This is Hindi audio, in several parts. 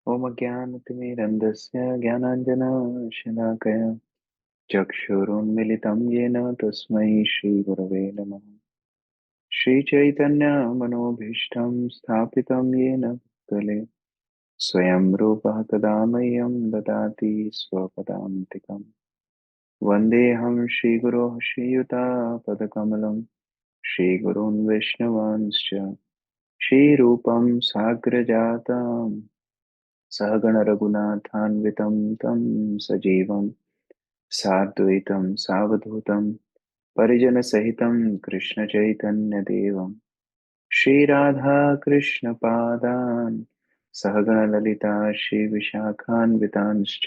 ओम अज्ञानतिमिरन्धस्य ज्ञानाञ्जनशलाकया चक्षुरुन्मिलितं येन तस्मै श्रीगुरवे नमः। श्रीचैतन्यमनोभीष्टं स्थापितं येन भूतले स्वयं रूपः तदा मह्यं ददाति स्वपदान्तिकम्। वन्देऽहं श्रीगुरोः श्रीयुतापदकमलं श्रीगुरून् वैष्णवांश्च श्रीरूपं साग्रजातं सहगण रघुनाथान्वितं तं सजीवं साद्वैतं सावधूतं परिजनसहितं कृष्णचैतन्यदेवं श्रीराधाकृष्णपादान् सहगण ललिता श्रीविशाखान्वितांश्च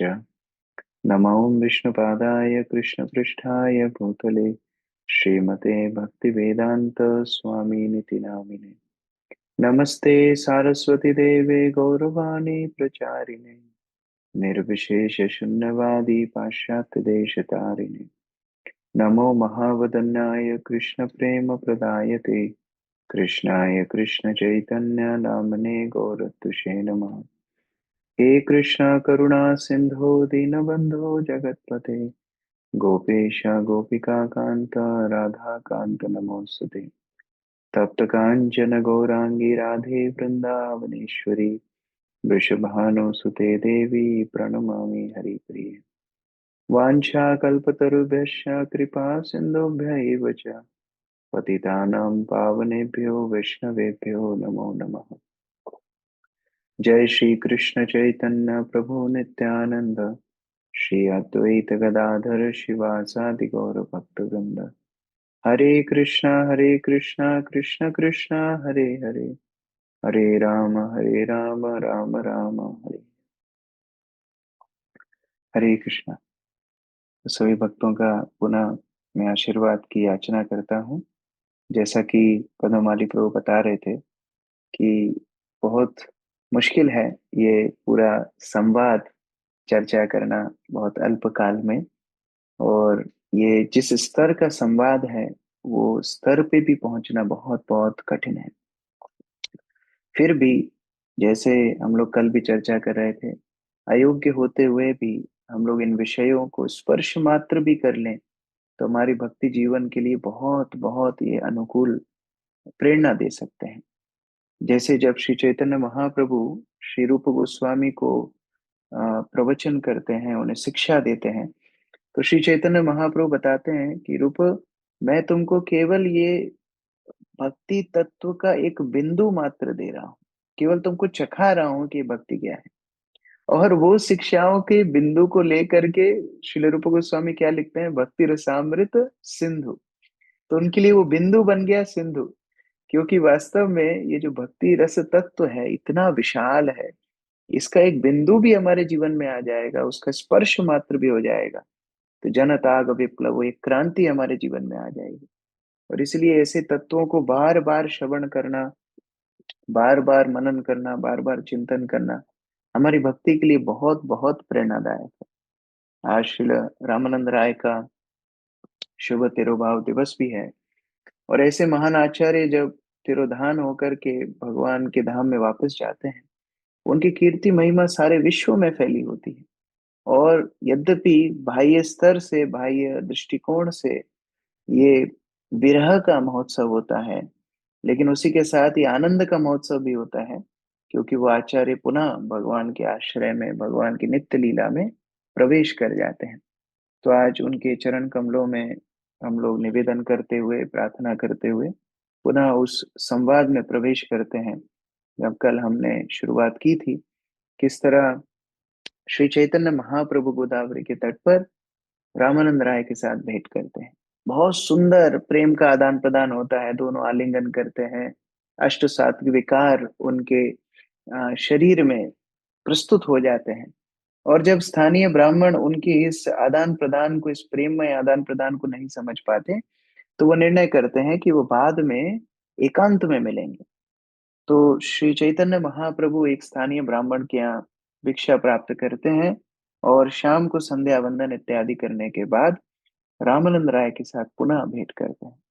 नमो विष्णुपादाय कृष्णपृष्ठाय भूतले श्रीमते भक्तिवेदान्त स्वामिनिति नामिने। नमस्ते सारस्वती देवे गौरवाणी प्रचारिणे निर्विशेष शून्यवादी पाश्चात्य देश तारिणे। नमो महावदन्याय कृष्ण प्रेम प्रदायते कृष्णाय कृष्ण चैतन्य नामने गौरतुषे नमः। हे कृष्ण करुणा सिंधो दीनबंधो जगतपते गोपेश गोपिका कांत राधा कांत नमोस्तुते। तप्त कांचन गौरांगी राधे वृंदावनेश्वरी वृषभानुसुते देवी प्रणमामि हरिप्रिये। वाञ्छाकल्पतरुभ्यश्च कृपा सिन्धुभ्य एव च पतितानां पावनेभ्यो वैष्णवेभ्यो नमो नमः। जय श्री कृष्ण चैतन्य प्रभु नित्यानंद श्री अद्वैत गदाधर शिवासादि गौर भक्तवृंद। हरे कृष्णा कृष्ण कृष्णा हरे हरे हरे राम राम राम हरे हरे कृष्णा। सभी भक्तों का पुनः मैं आशीर्वाद की याचना करता हूँ। जैसा कि पद्ममाली प्रभु बता रहे थे कि बहुत मुश्किल है ये पूरा संवाद चर्चा करना बहुत अल्प काल में। और ये जिस स्तर का संवाद है वो स्तर पे भी पहुंचना बहुत बहुत कठिन है। फिर भी जैसे हम लोग कल भी चर्चा कर रहे थे, अयोग्य होते हुए भी हम लोग इन विषयों को स्पर्श मात्र भी कर लें तो हमारी भक्ति जीवन के लिए बहुत बहुत ये अनुकूल प्रेरणा दे सकते हैं। जैसे जब श्री चैतन्य महाप्रभु श्री रूप गोस्वामी को प्रवचन करते हैं, उन्हें शिक्षा देते हैं, तो श्री चैतन्य महाप्रभु बताते हैं कि रूप, मैं तुमको केवल ये भक्ति तत्व का एक बिंदु मात्र दे रहा हूँ, केवल तुमको चखा रहा हूँ कि भक्ति क्या है। और वो शिक्षाओं के बिंदु को लेकर के श्रील रूप गोस्वामी क्या लिखते हैं, भक्ति रसामृत सिंधु। तो उनके लिए वो बिंदु बन गया सिंधु, क्योंकि वास्तव में ये जो भक्ति रस तत्व है इतना विशाल है, इसका एक बिंदु भी हमारे जीवन में आ जाएगा, उसका स्पर्श मात्र भी हो जाएगा तो जनताग विप्लव, एक क्रांति हमारे जीवन में आ जाएगी। और इसलिए ऐसे तत्वों को बार बार श्रवण करना, बार बार मनन करना, बार बार चिंतन करना हमारी भक्ति के लिए बहुत बहुत प्रेरणादायक है। आज श्रील रामानंद राय का शुभ तिरुभाव दिवस भी है। और ऐसे महान आचार्य जब तिरोधान होकर के भगवान के धाम में वापस जाते हैं, उनकी कीर्ति महिमा सारे विश्व में फैली होती है। और यद्यपि बाह्य स्तर से, बाह्य दृष्टिकोण से ये विरह का महोत्सव होता है, लेकिन उसी के साथ ही आनंद का महोत्सव भी होता है, क्योंकि वो आचार्य पुनः भगवान के आश्रय में, भगवान की नित्य लीला में प्रवेश कर जाते हैं। तो आज उनके चरण कमलों में हम लोग निवेदन करते हुए, प्रार्थना करते हुए पुनः उस संवाद में प्रवेश करते हैं। जब कल हमने शुरुआत की थी, किस तरह श्री चैतन्य महाप्रभु गोदावरी के तट पर रामानंद राय के साथ भेंट करते हैं। बहुत सुंदर प्रेम का आदान प्रदान होता है, दोनों आलिंगन करते हैं, अष्ट सात्विक विकार उनके शरीर में प्रस्तुत हो जाते हैं। और जब स्थानीय ब्राह्मण उनकी इस आदान प्रदान को, इस प्रेममय आदान प्रदान को नहीं समझ पाते, तो वो निर्णय करते हैं कि वो बाद में एकांत में मिलेंगे। तो श्री चैतन्य महाप्रभु एक स्थानीय ब्राह्मण के यहाँ भिक्षा प्राप्त करते हैं और शाम को संध्या वंदन इत्यादि करने के बाद रामानंद राय के साथ पुनः भेंट करते हैं।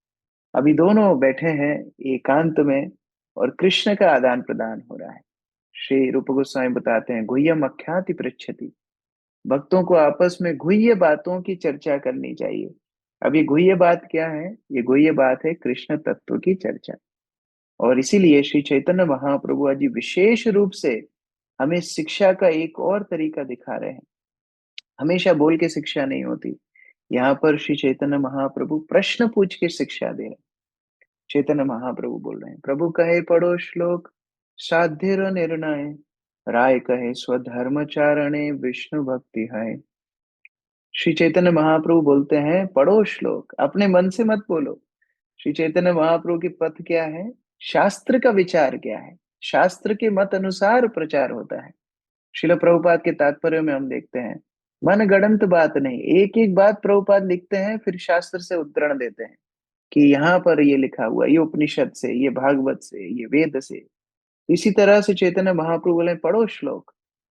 अभी दोनों बैठे हैं एकांत में और कृष्ण का आदान प्रदान हो रहा है। श्री रूप गोस्वामी बताते हैं, गुह्यम अख्याति पृच्छति। भक्तों को आपस में गुह्य बातों की चर्चा करनी चाहिए। अब ये गुह्य बात क्या है? ये गुह्य बात है कृष्ण तत्व की चर्चा। और इसीलिए श्री चैतन्य महाप्रभु आज विशेष रूप से हमें शिक्षा का एक और तरीका दिखा रहे हैं। हमेशा बोल के शिक्षा नहीं होती। यहाँ पर श्री चैतन्य महाप्रभु प्रश्न पूछ के शिक्षा दे रहे हैं। चैतन्य महाप्रभु बोल रहे हैं, प्रभु कहे पढ़ो श्लोक साध्य निर्णय, राय कहे स्वधर्मचारणे विष्णु भक्ति है। श्री चैतन्य महाप्रभु बोलते हैं पढ़ो श्लोक, अपने मन से मत बोलो। श्री चैतन्य महाप्रभु की पथ क्या है? शास्त्र का विचार क्या है? शास्त्र के मत अनुसार प्रचार होता है। शिल प्रभुपाद के तात्पर्य में हम देखते हैं, मन गढ़ंत बात नहीं, एक एक बात प्रभुपाद लिखते हैं, फिर शास्त्र से उद्धरण देते हैं कि यहाँ पर ये लिखा हुआ, ये उपनिषद से, ये भागवत से, ये वेद से। इसी तरह से चैतन्य महाप्रभु बोले पढ़ो श्लोक,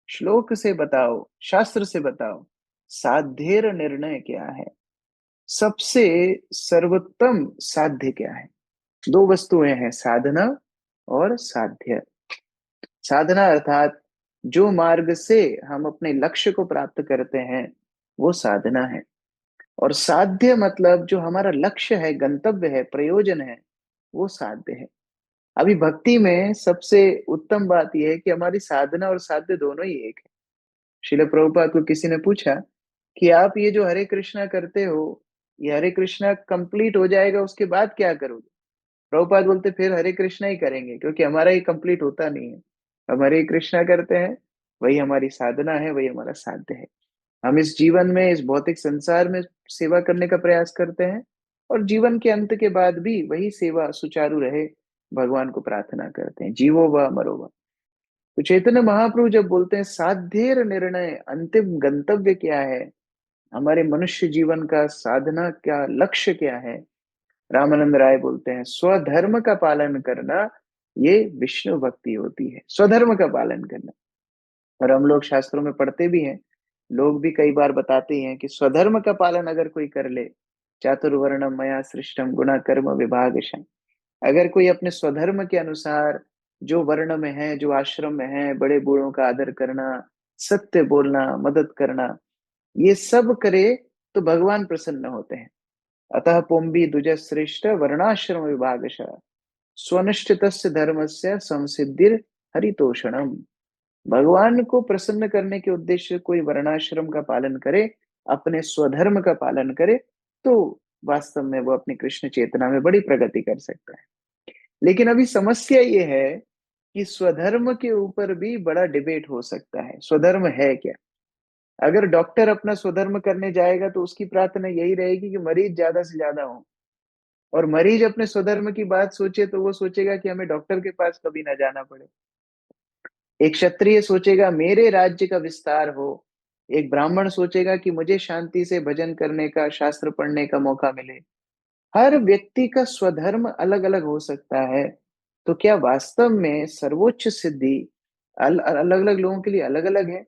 श्लोक से बताओ, शास्त्र से बताओ साध्येर निर्णय क्या है, सबसे सर्वोत्तम साध्य क्या है। दो वस्तुएं हैं, साधना और साध्य। साधना अर्थात जो मार्ग से हम अपने लक्ष्य को प्राप्त करते हैं वो साधना है। और साध्य मतलब जो हमारा लक्ष्य है, गंतव्य है, प्रयोजन है, वो साध्य है। अभी भक्ति में सबसे उत्तम बात यह है कि हमारी साधना और साध्य दोनों ही एक है। श्रील प्रभुपाद को किसी ने पूछा कि आप ये जो हरे कृष्णा करते हो, ये हरे कृष्णा कंप्लीट हो जाएगा, उसके बाद क्या करोगे? प्रभुपाद बोलते फिर हरे कृष्णा ही करेंगे, क्योंकि हमारा ही कंप्लीट होता नहीं है। हम हरे कृष्णा करते हैं, वही हमारी साधना है, वही हमारा साध्य है। हम इस जीवन में, इस भौतिक संसार में सेवा करने का प्रयास करते हैं, और जीवन के अंत के बाद भी वही सेवा सुचारू रहे, भगवान को प्रार्थना करते हैं, जीवो व मरो व। तो चैतन्य महाप्रभु जब बोलते हैं साध्येर निर्णय, अंतिम गंतव्य क्या है, हमारे मनुष्य जीवन का साधना क्या, लक्ष्य क्या है, रामानंद राय बोलते हैं स्वधर्म का पालन करना, ये विष्णु भक्ति होती है। स्वधर्म का पालन करना। और हम लोग शास्त्रों में पढ़ते भी हैं, लोग भी कई बार बताते ही हैं कि स्वधर्म का पालन अगर कोई कर ले, चातुर्वर्णम मया सृष्टम गुणा कर्म विभागशः। अगर कोई अपने स्वधर्म के अनुसार, जो वर्ण में है, जो आश्रम में है, बड़े बूढ़ों का आदर करना, सत्य बोलना, मदद करना, ये सब करे तो भगवान प्रसन्न होते हैं। अतः पुंबी द्विज श्रेष्ठ वर्णाश्रम विभागशः, स्वनिष्ठितस्य धर्मस्य संसिद्धिर हरितोषणम। भगवान को प्रसन्न करने के उद्देश्य कोई वर्णाश्रम का पालन करे, अपने स्वधर्म का पालन करे, तो वास्तव में वो अपनी कृष्ण चेतना में बड़ी प्रगति कर सकता है। लेकिन अभी समस्या ये है कि स्वधर्म के ऊपर भी बड़ा डिबेट हो सकता है। स्वधर्म है क्या? अगर डॉक्टर अपना स्वधर्म करने जाएगा तो उसकी प्रार्थना यही रहेगी कि मरीज ज्यादा से ज्यादा हो, और मरीज अपने स्वधर्म की बात सोचे तो वो सोचेगा कि हमें डॉक्टर के पास कभी ना जाना पड़े। एक क्षत्रिय सोचेगा मेरे राज्य का विस्तार हो, एक ब्राह्मण सोचेगा कि मुझे शांति से भजन करने का, शास्त्र पढ़ने का मौका मिले। हर व्यक्ति का स्वधर्म अलग अलग हो सकता है। तो क्या वास्तव में सर्वोच्च सिद्धि अलग अलग लोगों के लिए अलग अलग है?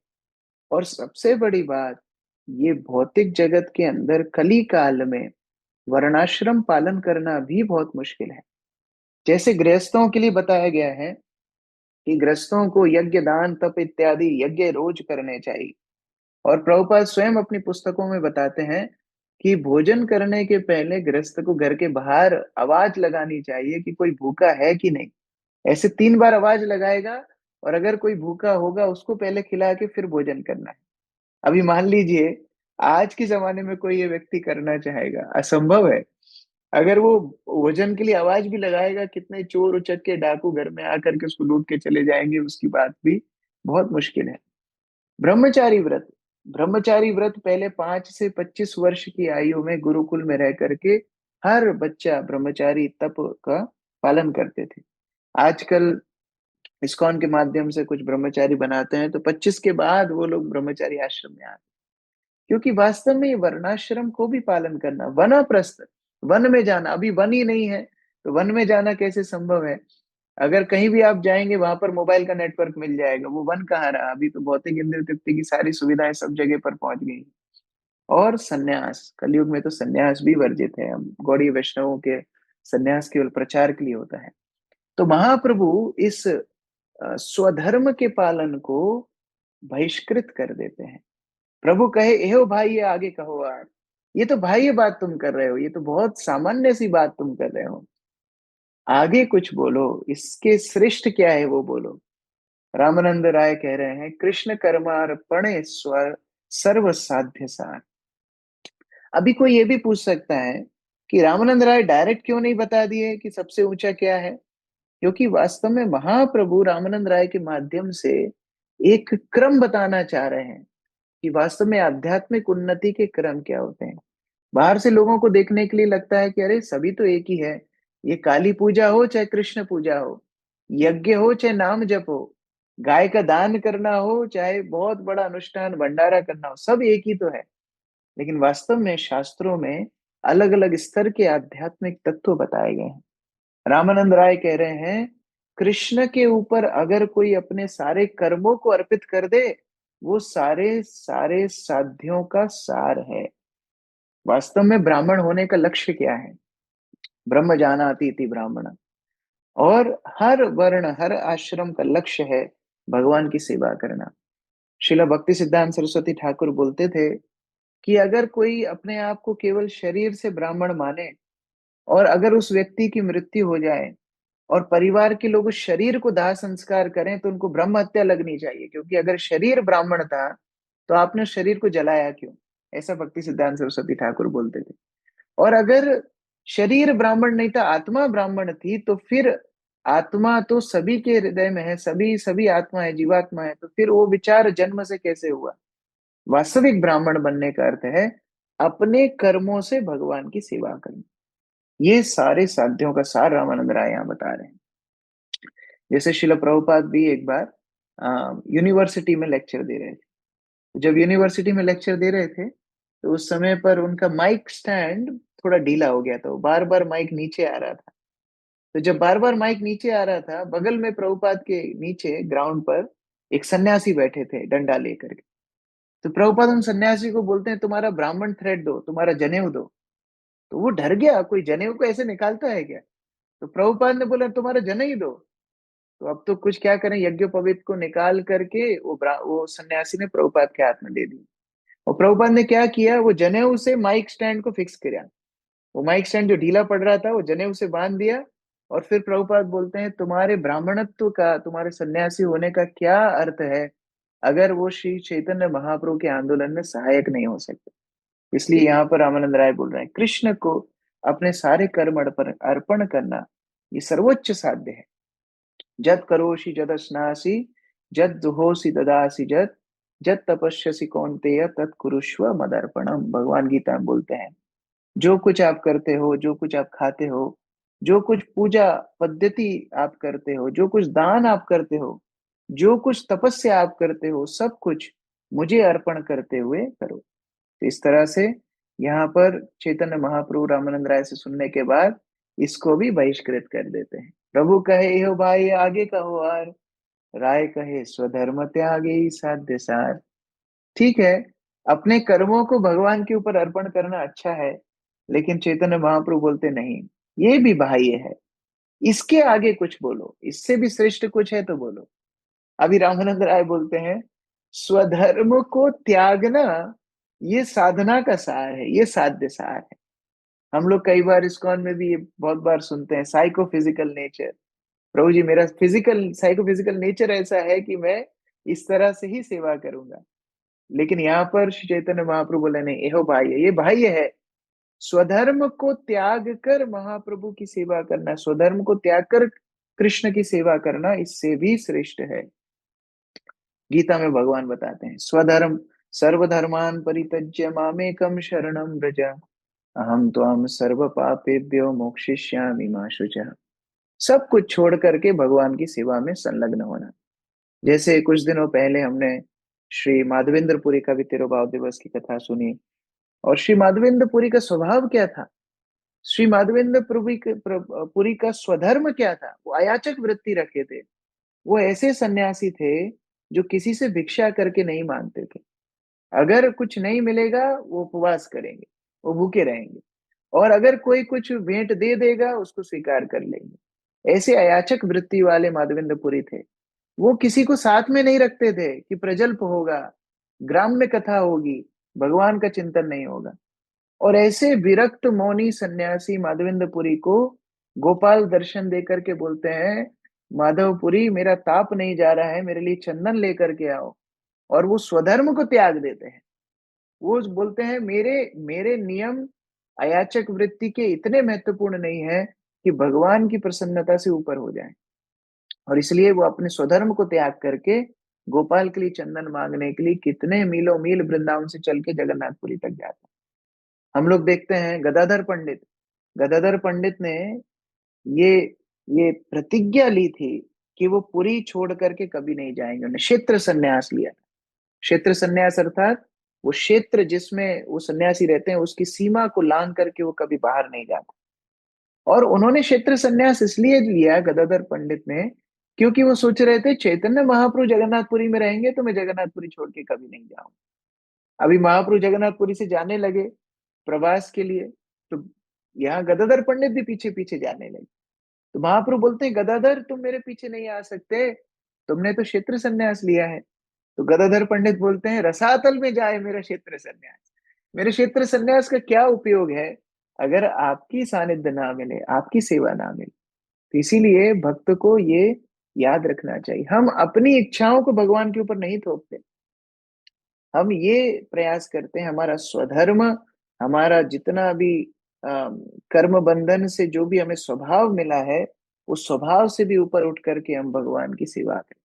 और सबसे बड़ी बात, ये भौतिक जगत के अंदर कली काल में वर्णाश्रम पालन करना भी बहुत मुश्किल है। जैसे गृहस्थों के लिए बताया गया है कि गृहस्थों को यज्ञ, दान, तप इत्यादि यज्ञ रोज करने चाहिए। और प्रभुपाद स्वयं अपनी पुस्तकों में बताते हैं कि भोजन करने के पहले गृहस्थ को घर के बाहर आवाज लगानी चाहिए कि कोई भूखा है कि नहीं। ऐसे 3 बार आवाज लगाएगा, और अगर कोई भूखा होगा उसको पहले खिला के फिर भोजन करना है। अभी मान लीजिए आज के जमाने में कोई ये व्यक्ति करना चाहेगा, असंभव है। अगर वो भोजन के लिए आवाज भी लगाएगा, कितने चोर उचक्के डाकू घर में आकर के उसको लूट के चले जाएंगे, उसकी बात भी बहुत मुश्किल है। ब्रह्मचारी व्रत, ब्रह्मचारी व्रत पहले 5 से 25 वर्ष की आयु में गुरुकुल में रह करके हर बच्चा ब्रह्मचारी तप का पालन करते थे। आजकल इस्कॉन के माध्यम से कुछ ब्रह्मचारी बनाते हैं, तो 25 के बाद वो लोग ब्रह्मचारी आश्रम में आते हैं। क्योंकि वास्तव में ये वर्णाश्रम को भी पालन करना, वनप्रस्थ, वन में जाना, अभी वन ही नहीं है तो वन में जाना कैसे संभव है? अगर कहीं भी आप जाएंगे वहां पर मोबाइल का नेटवर्क मिल जाएगा, वो वन कहाँ रहा? अभी तो भौतिक इंद्रिय तृप्ति की सारी सुविधाएं सब जगह पर पहुंच गई। और सन्यास, कलयुग में तो सन्यास भी वर्जित है। हम गौड़ीय वैष्णवों के सन्यास केवल प्रचार के लिए होता है। तो महाप्रभु इस स्वधर्म के पालन को बहिष्कृत कर देते हैं। प्रभु कहे, एहो भाई ये आगे कहो आप, ये तो भाई ये बात तुम कर रहे हो, ये तो बहुत सामान्य सी बात तुम कर रहे हो, आगे कुछ बोलो, इसके श्रेष्ठ क्या है वो बोलो। रामानंद राय कह रहे हैं, कृष्ण कर्मार्पणे स्व सर्व साध्य सार। अभी कोई ये भी पूछ सकता है कि रामानंद राय डायरेक्ट क्यों नहीं बता दिए कि सबसे ऊंचा क्या है। क्योंकि वास्तव में महाप्रभु रामानंद राय के माध्यम से एक क्रम बताना चाह रहे हैं कि वास्तव में आध्यात्मिक उन्नति के क्रम क्या होते हैं। बाहर से लोगों को देखने के लिए लगता है कि अरे सभी तो एक ही है, ये काली पूजा हो चाहे कृष्ण पूजा हो, यज्ञ हो चाहे नाम जप हो, गाय का दान करना हो चाहे बहुत बड़ा अनुष्ठान भंडारा करना हो, सब एक ही तो है। लेकिन वास्तव में शास्त्रों में अलग अलग स्तर के आध्यात्मिक तत्व बताए गए हैं। रामानंद राय कह रहे हैं, कृष्ण के ऊपर अगर कोई अपने सारे कर्मों को अर्पित कर दे, वो सारे सारे साध्यों का सार है। वास्तव में ब्राह्मण होने का लक्ष्य क्या है? ब्रह्म जानाति इति ब्राह्मण। और हर वर्ण हर आश्रम का लक्ष्य है भगवान की सेवा करना। श्रील भक्ति सिद्धांत सरस्वती ठाकुर बोलते थे कि अगर कोई अपने आप को केवल शरीर से ब्राह्मण माने, और अगर उस व्यक्ति की मृत्यु हो जाए और परिवार के लोग उस शरीर को दाह संस्कार करें, तो उनको ब्रह्म हत्या लगनी चाहिए, क्योंकि अगर शरीर ब्राह्मण था तो आपने शरीर को जलाया क्यों? ऐसा भक्ति सिद्धांत सरस्वती ठाकुर बोलते थे। और अगर शरीर ब्राह्मण नहीं था, आत्मा ब्राह्मण थी, तो फिर आत्मा तो सभी के हृदय में है, सभी सभी आत्मा है, जीवात्मा है, तो फिर वो विचार जन्म से कैसे हुआ? वास्तविक ब्राह्मण बनने का अर्थ है अपने कर्मों से भगवान की सेवा करना। ये सारे साध्यों का सार रामानंद राय यहाँ बता रहे हैं। जैसे शिला प्रभुपाद भी एक बार यूनिवर्सिटी में लेक्चर दे रहे थे। जब यूनिवर्सिटी में लेक्चर दे रहे थे तो उस समय पर उनका माइक स्टैंड थोड़ा ढीला हो गया था, बार बार माइक नीचे आ रहा था। तो जब बार बार माइक नीचे आ रहा था, बगल में प्रभुपाद के नीचे ग्राउंड पर एक सन्यासी बैठे थे डंडा लेकर के। तो प्रभुपाद उन सन्यासी को बोलते हैं, तुम्हारा ब्राह्मण थ्रेड दो, तुम्हारा जनेऊ दो। तो वो डर गया, कोई जनेऊ को ऐसे निकालता है क्या? तो प्रभुपाद ने बोला, तुम्हारा जनेऊ दो। तो अब तो कुछ क्या करें, यज्ञोपवीत को निकाल करके वो सन्यासी ने प्रभुपाद के हाथ में दे दी। और प्रभुपाद ने क्या किया, वो जनेऊ से माइक स्टैंड को फिक्स किया। वो माइक स्टैंड जो ढीला पड़ रहा था वो जनेऊ से बांध दिया। और फिर प्रभुपाद बोलते हैं, तुम्हारे ब्राह्मणत्व का, तुम्हारे सन्यासी होने का क्या अर्थ है अगर वो श्री चैतन्य महाप्रभु के आंदोलन में सहायक नहीं हो सकते? इसलिए यहाँ पर रामानंद राय बोल रहे हैं, कृष्ण को अपने सारे कर्म अर्पण अर्पण करना ये सर्वोच्च साध्य है। जत करोषि जदस्नासि, जत दुहोसि ददासि, जत जत तपस्यसि कौन्तेय तत् कुरुष्व मदर्पणम। भगवान गीता में बोलते हैं, जो कुछ आप करते हो, जो कुछ आप खाते हो, जो कुछ पूजा पद्धति आप करते हो, जो कुछ दान आप करते हो, जो कुछ तपस्या आप करते हो, सब कुछ मुझे अर्पण करते हुए करो। तो इस तरह से यहाँ पर चैतन्य महाप्रभु रामानंद राय से सुनने के बाद इसको भी बहिष्कृत कर देते हैं। प्रभु कहे, हो भाई आगे कहो और, राय कहे स्वधर्म त्यागे ही साध्य सार। ठीक है, अपने कर्मों को भगवान के ऊपर अर्पण करना अच्छा है, लेकिन चैतन्य महाप्रभु बोलते नहीं, ये भी बाह्य है, इसके आगे कुछ बोलो, इससे भी श्रेष्ठ कुछ है तो बोलो। अभी रामानंद राय बोलते हैं, स्वधर्म को त्यागना ये साधना का सार है, ये साध्य सार है। हम लोग कई बार इस्कॉन में भी ये बहुत बार सुनते हैं, साइको फिजिकल नेचर। प्रभु जी, मेरा फिजिकल साइको फिजिकल नेचर ऐसा है कि मैं इस तरह से ही सेवा करूंगा। लेकिन यहाँ पर श्री चैतन्य महाप्रभु बोले नहीं, एहो भाई ये भाई है। स्वधर्म को त्याग कर महाप्रभु की सेवा करना, स्वधर्म को त्याग कर कृष्ण की सेवा करना, इससे भी श्रेष्ठ है। गीता में भगवान बताते हैं, स्वधर्म सर्वधर्मान परित्यज्य मामेकम शरणं व्रज, अहम त्वाम सर्व पापेभ्यो मोक्षयिष्यामि मा शुचः। सब कुछ छोड़ करके भगवान की सेवा में संलग्न होना। जैसे कुछ दिनों पहले हमने श्री माधवेंद्र का भी तिरुभाव दिवस की कथा सुनी। और श्री माधवेंद्र का स्वभाव क्या था? श्री माधवेंद्र पुरी का स्वधर्म क्या था? वो अयाचक वृत्ति रखे थे। वो ऐसे सन्यासी थे जो किसी से भिक्षा करके नहीं मांगते थे। अगर कुछ नहीं मिलेगा वो उपवास करेंगे, वो भूखे रहेंगे, और अगर कोई कुछ भेंट दे देगा उसको स्वीकार कर लेंगे। ऐसे अयाचक वृत्ति वाले माधवेंद्र पुरी थे। वो किसी को साथ में नहीं रखते थे कि प्रजल्प होगा, ग्राम्य कथा होगी, भगवान का चिंतन नहीं होगा। और ऐसे विरक्त मौनी सन्यासी माधवेंद्रपुरी को गोपाल दर्शन देकर के बोलते हैं, माधवपुरी मेरा ताप नहीं जा रहा है, मेरे लिए चंदन लेकर के आओ। और वो स्वधर्म को त्याग देते हैं। वो बोलते हैं मेरे मेरे नियम अयाचक वृत्ति के इतने महत्वपूर्ण नहीं है कि भगवान की प्रसन्नता से ऊपर हो जाए। और इसलिए वो अपने स्वधर्म को त्याग करके गोपाल के लिए चंदन मांगने के लिए कितने मीलों मील वृंदावन से चल के जगन्नाथपुरी तक जाते हैं। हम लोग देखते हैं गदाधर पंडित ने ये ये प्रतिज्ञा ली थी कि वो पुरी छोड़ करके कभी नहीं जाएंगे। उन्होंने क्षेत्र संन्यास लिया था। क्षेत्र संन्यास अर्थात वो क्षेत्र जिसमें वो सन्यासी रहते हैं उसकी सीमा को लांघ करके वो कभी बाहर नहीं जाते। और उन्होंने क्षेत्र संन्यास इसलिए लिया गदाधर पंडित ने, क्योंकि वो सोच रहे थे चैतन्य महाप्रभु जगन्नाथपुरी में रहेंगे तो मैं जगन्नाथपुरी छोड़ के कभी नहीं जाऊंगा। अभी महाप्रभु जगन्नाथपुरी से जाने लगे प्रवास के लिए, तो यहाँ गदाधर पंडित भी पीछे पीछे जाने लगे। तो महाप्रभु बोलते हैं गदाधर तुम मेरे पीछे नहीं आ सकते, तुमने तो क्षेत्र संन्यास लिया है। तो गदाधर पंडित बोलते हैं रसातल में जाए मेरा क्षेत्र संन्यास। मेरे क्षेत्र संन्यास का क्या उपयोग है अगर आपकी सानिध्य ना मिले, आपकी सेवा ना मिले। तो इसीलिए भक्त को ये याद रखना चाहिए, हम अपनी इच्छाओं को भगवान के ऊपर नहीं थोपते। हम ये प्रयास करते हैं हमारा स्वधर्म, हमारा जितना भी कर्म बंधन से जो भी हमें स्वभाव मिला है, उस स्वभाव से भी ऊपर उठ करके हम भगवान की सेवा करें।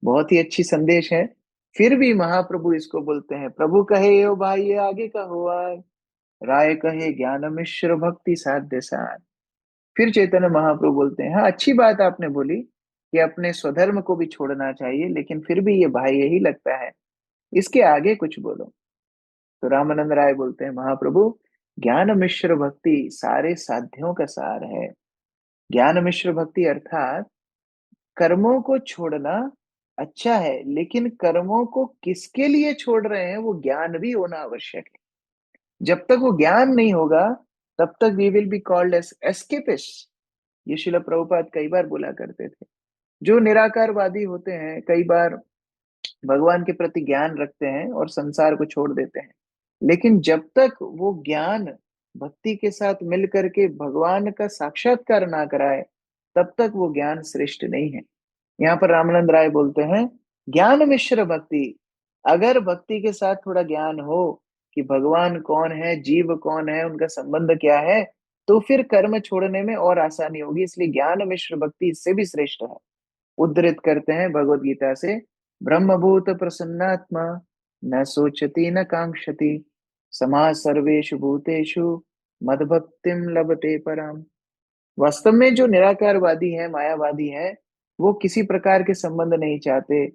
बहुत ही अच्छी संदेश है। फिर भी महाप्रभु इसको बोलते हैं, प्रभु कहे ओ भाई ये आगे का हुआ, राय कहे ज्ञान मिश्र भक्ति साध्य सार। फिर चैतन्य महाप्रभु बोलते हैं हाँ अच्छी बात आपने बोली कि अपने स्वधर्म को भी छोड़ना चाहिए, लेकिन फिर भी ये भाई यही लगता है, इसके आगे कुछ बोलो। तो रामानंद राय बोलते हैं महाप्रभु ज्ञान मिश्र भक्ति सारे साध्यों का सार है। ज्ञान मिश्र भक्ति अर्थात कर्मों को छोड़ना अच्छा है, लेकिन कर्मों को किसके लिए छोड़ रहे हैं वो ज्ञान भी होना आवश्यक है। जब तक वो ज्ञान नहीं होगा तब तक we will be called as escapist. ये शिला प्रभुपाद कई बार बोला करते थे। जो निराकारवादी होते हैं कई बार भगवान के प्रति ज्ञान रखते हैं और संसार को छोड़ देते हैं, लेकिन जब तक वो ज्ञान भक्ति के साथ मिल करके भगवान का साक्षात्कार ना कराए तब तक वो ज्ञान श्रेष्ठ नहीं है। यहाँ पर रामानंद राय बोलते हैं ज्ञान मिश्र भक्ति, अगर भक्ति के साथ थोड़ा ज्ञान हो कि भगवान कौन है, जीव कौन है, उनका संबंध क्या है, तो फिर कर्म छोड़ने में और आसानी होगी। इसलिए ज्ञान मिश्र भक्ति इससे भी श्रेष्ठ है। उद्धृत करते हैं भगवत गीता से, ब्रह्मभूत प्रसन्नात्मा न सोचती न कांक्षति समाज सर्वेषु भूतेषु मदभक्तिम लभते पराम। वास्तव में जो निराकारवादी है, मायावादी है, वो किसी प्रकार के संबंध नहीं चाहते,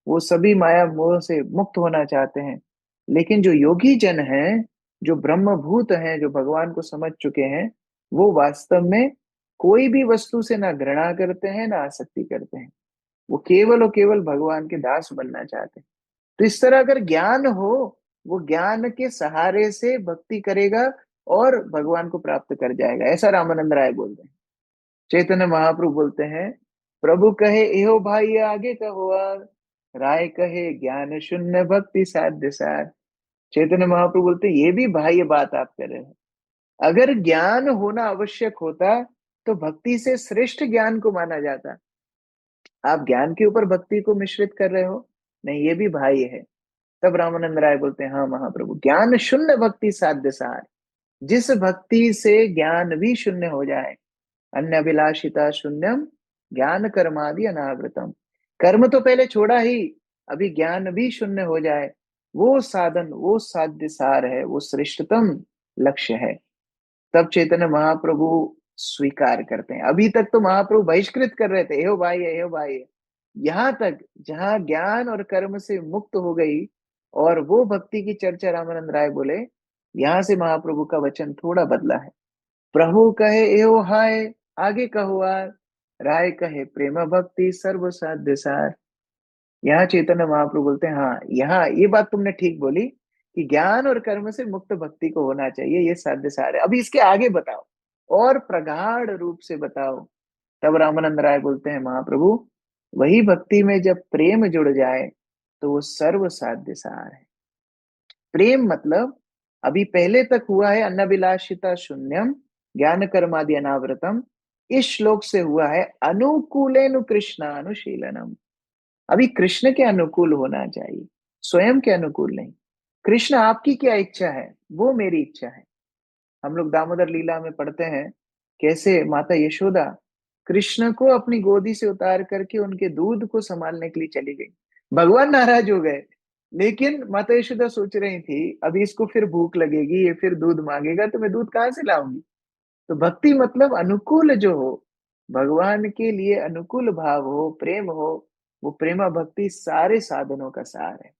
वो सभी माया मोह से मुक्त होना चाहते हैं। लेकिन जो योगी जन हैं, जो ब्रह्मभूत हैं, जो भगवान को समझ चुके हैं, वो वास्तव में कोई भी वस्तु से ना घृणा करते हैं ना आसक्ति करते हैं। वो केवल और केवल भगवान के दास बनना चाहते हैं। तो इस तरह अगर ज्ञान हो, वो ज्ञान के सहारे से भक्ति करेगा और भगवान को प्राप्त कर जाएगा, ऐसा रामानंद राय बोलते हैं। चैतन्य महाप्रभु बोलते हैं, प्रभु कहे एहो भाई ये आगे का हुआ, राय कहे ज्ञान शून्य भक्ति साध्य सार। चैतन्य महाप्रभु बोलते हैं ये भी भाई ये बात आप कर रहे हैं। अगर ज्ञान होना आवश्यक होता तो भक्ति से श्रेष्ठ ज्ञान को माना जाता। आप ज्ञान के ऊपर भक्ति को मिश्रित कर रहे हो, नहीं ये भी भाई है। तब रामानंद राय बोलते हैं हाँ महाप्रभु ज्ञान शून्य भक्ति साध्य सार, जिस भक्ति से ज्ञान भी शून्य हो जाए, अन्य अभिलाषिता शून्यम ज्ञान कर्मादि अनावृतम। कर्म तो पहले छोड़ा ही, अभी ज्ञान भी शून्य हो जाए, वो साधन वो साध्य सार है, वो श्रेष्ठतम लक्ष्य है। तब चैतन्य महाप्रभु स्वीकार करते हैं। अभी तक तो महाप्रभु बहिष्कृत कर रहे थे, एहो भाई एहो भाई। यहाँ तक जहाँ ज्ञान और कर्म से मुक्त हो गई और वो भक्ति की चर्चा रामानंद राय बोले, यहाँ से महाप्रभु का वचन थोड़ा बदला है। प्रभु कहे एहो हाय आगे कहो आर, राय कहे प्रेम भक्ति सर्व साध्य सार। यहाँ चैतन्य महाप्रभु बोलते हैं हाँ यहाँ ये बात तुमने ठीक बोली कि ज्ञान और कर्म से मुक्त भक्ति को होना चाहिए, ये साध्य सार है। अभी इसके आगे बताओ और प्रगाढ़ रूप से बताओ। तब रामानंद राय बोलते हैं महाप्रभु वही भक्ति में जब प्रेम जुड़ जाए तो वो सर्व साध्य सार है। प्रेम मतलब अभी पहले तक हुआ है अनभिलाषिता शून्यम ज्ञान कर्मादि अनावृतम। इस श्लोक से हुआ है अनुकूलेनु कृष्णानुशीलनम। अभी कृष्ण के अनुकूल होना चाहिए, स्वयं के अनुकूल नहीं। कृष्ण आपकी क्या इच्छा है वो मेरी इच्छा है। हम लोग दामोदर लीला में पढ़ते हैं कैसे माता यशोदा कृष्ण को अपनी गोदी से उतार करके उनके दूध को संभालने के लिए चली गई। भगवान नाराज हो गए, लेकिन माता यशोदा सोच रही थी अभी इसको फिर भूख लगेगी, ये फिर दूध मांगेगा तो मैं दूध कहाँ से लाऊंगी। तो भक्ति मतलब अनुकूल जो हो, भगवान के लिए अनुकूल भाव हो, प्रेम हो, वो प्रेमा भक्ति सारे साधनों का सार है।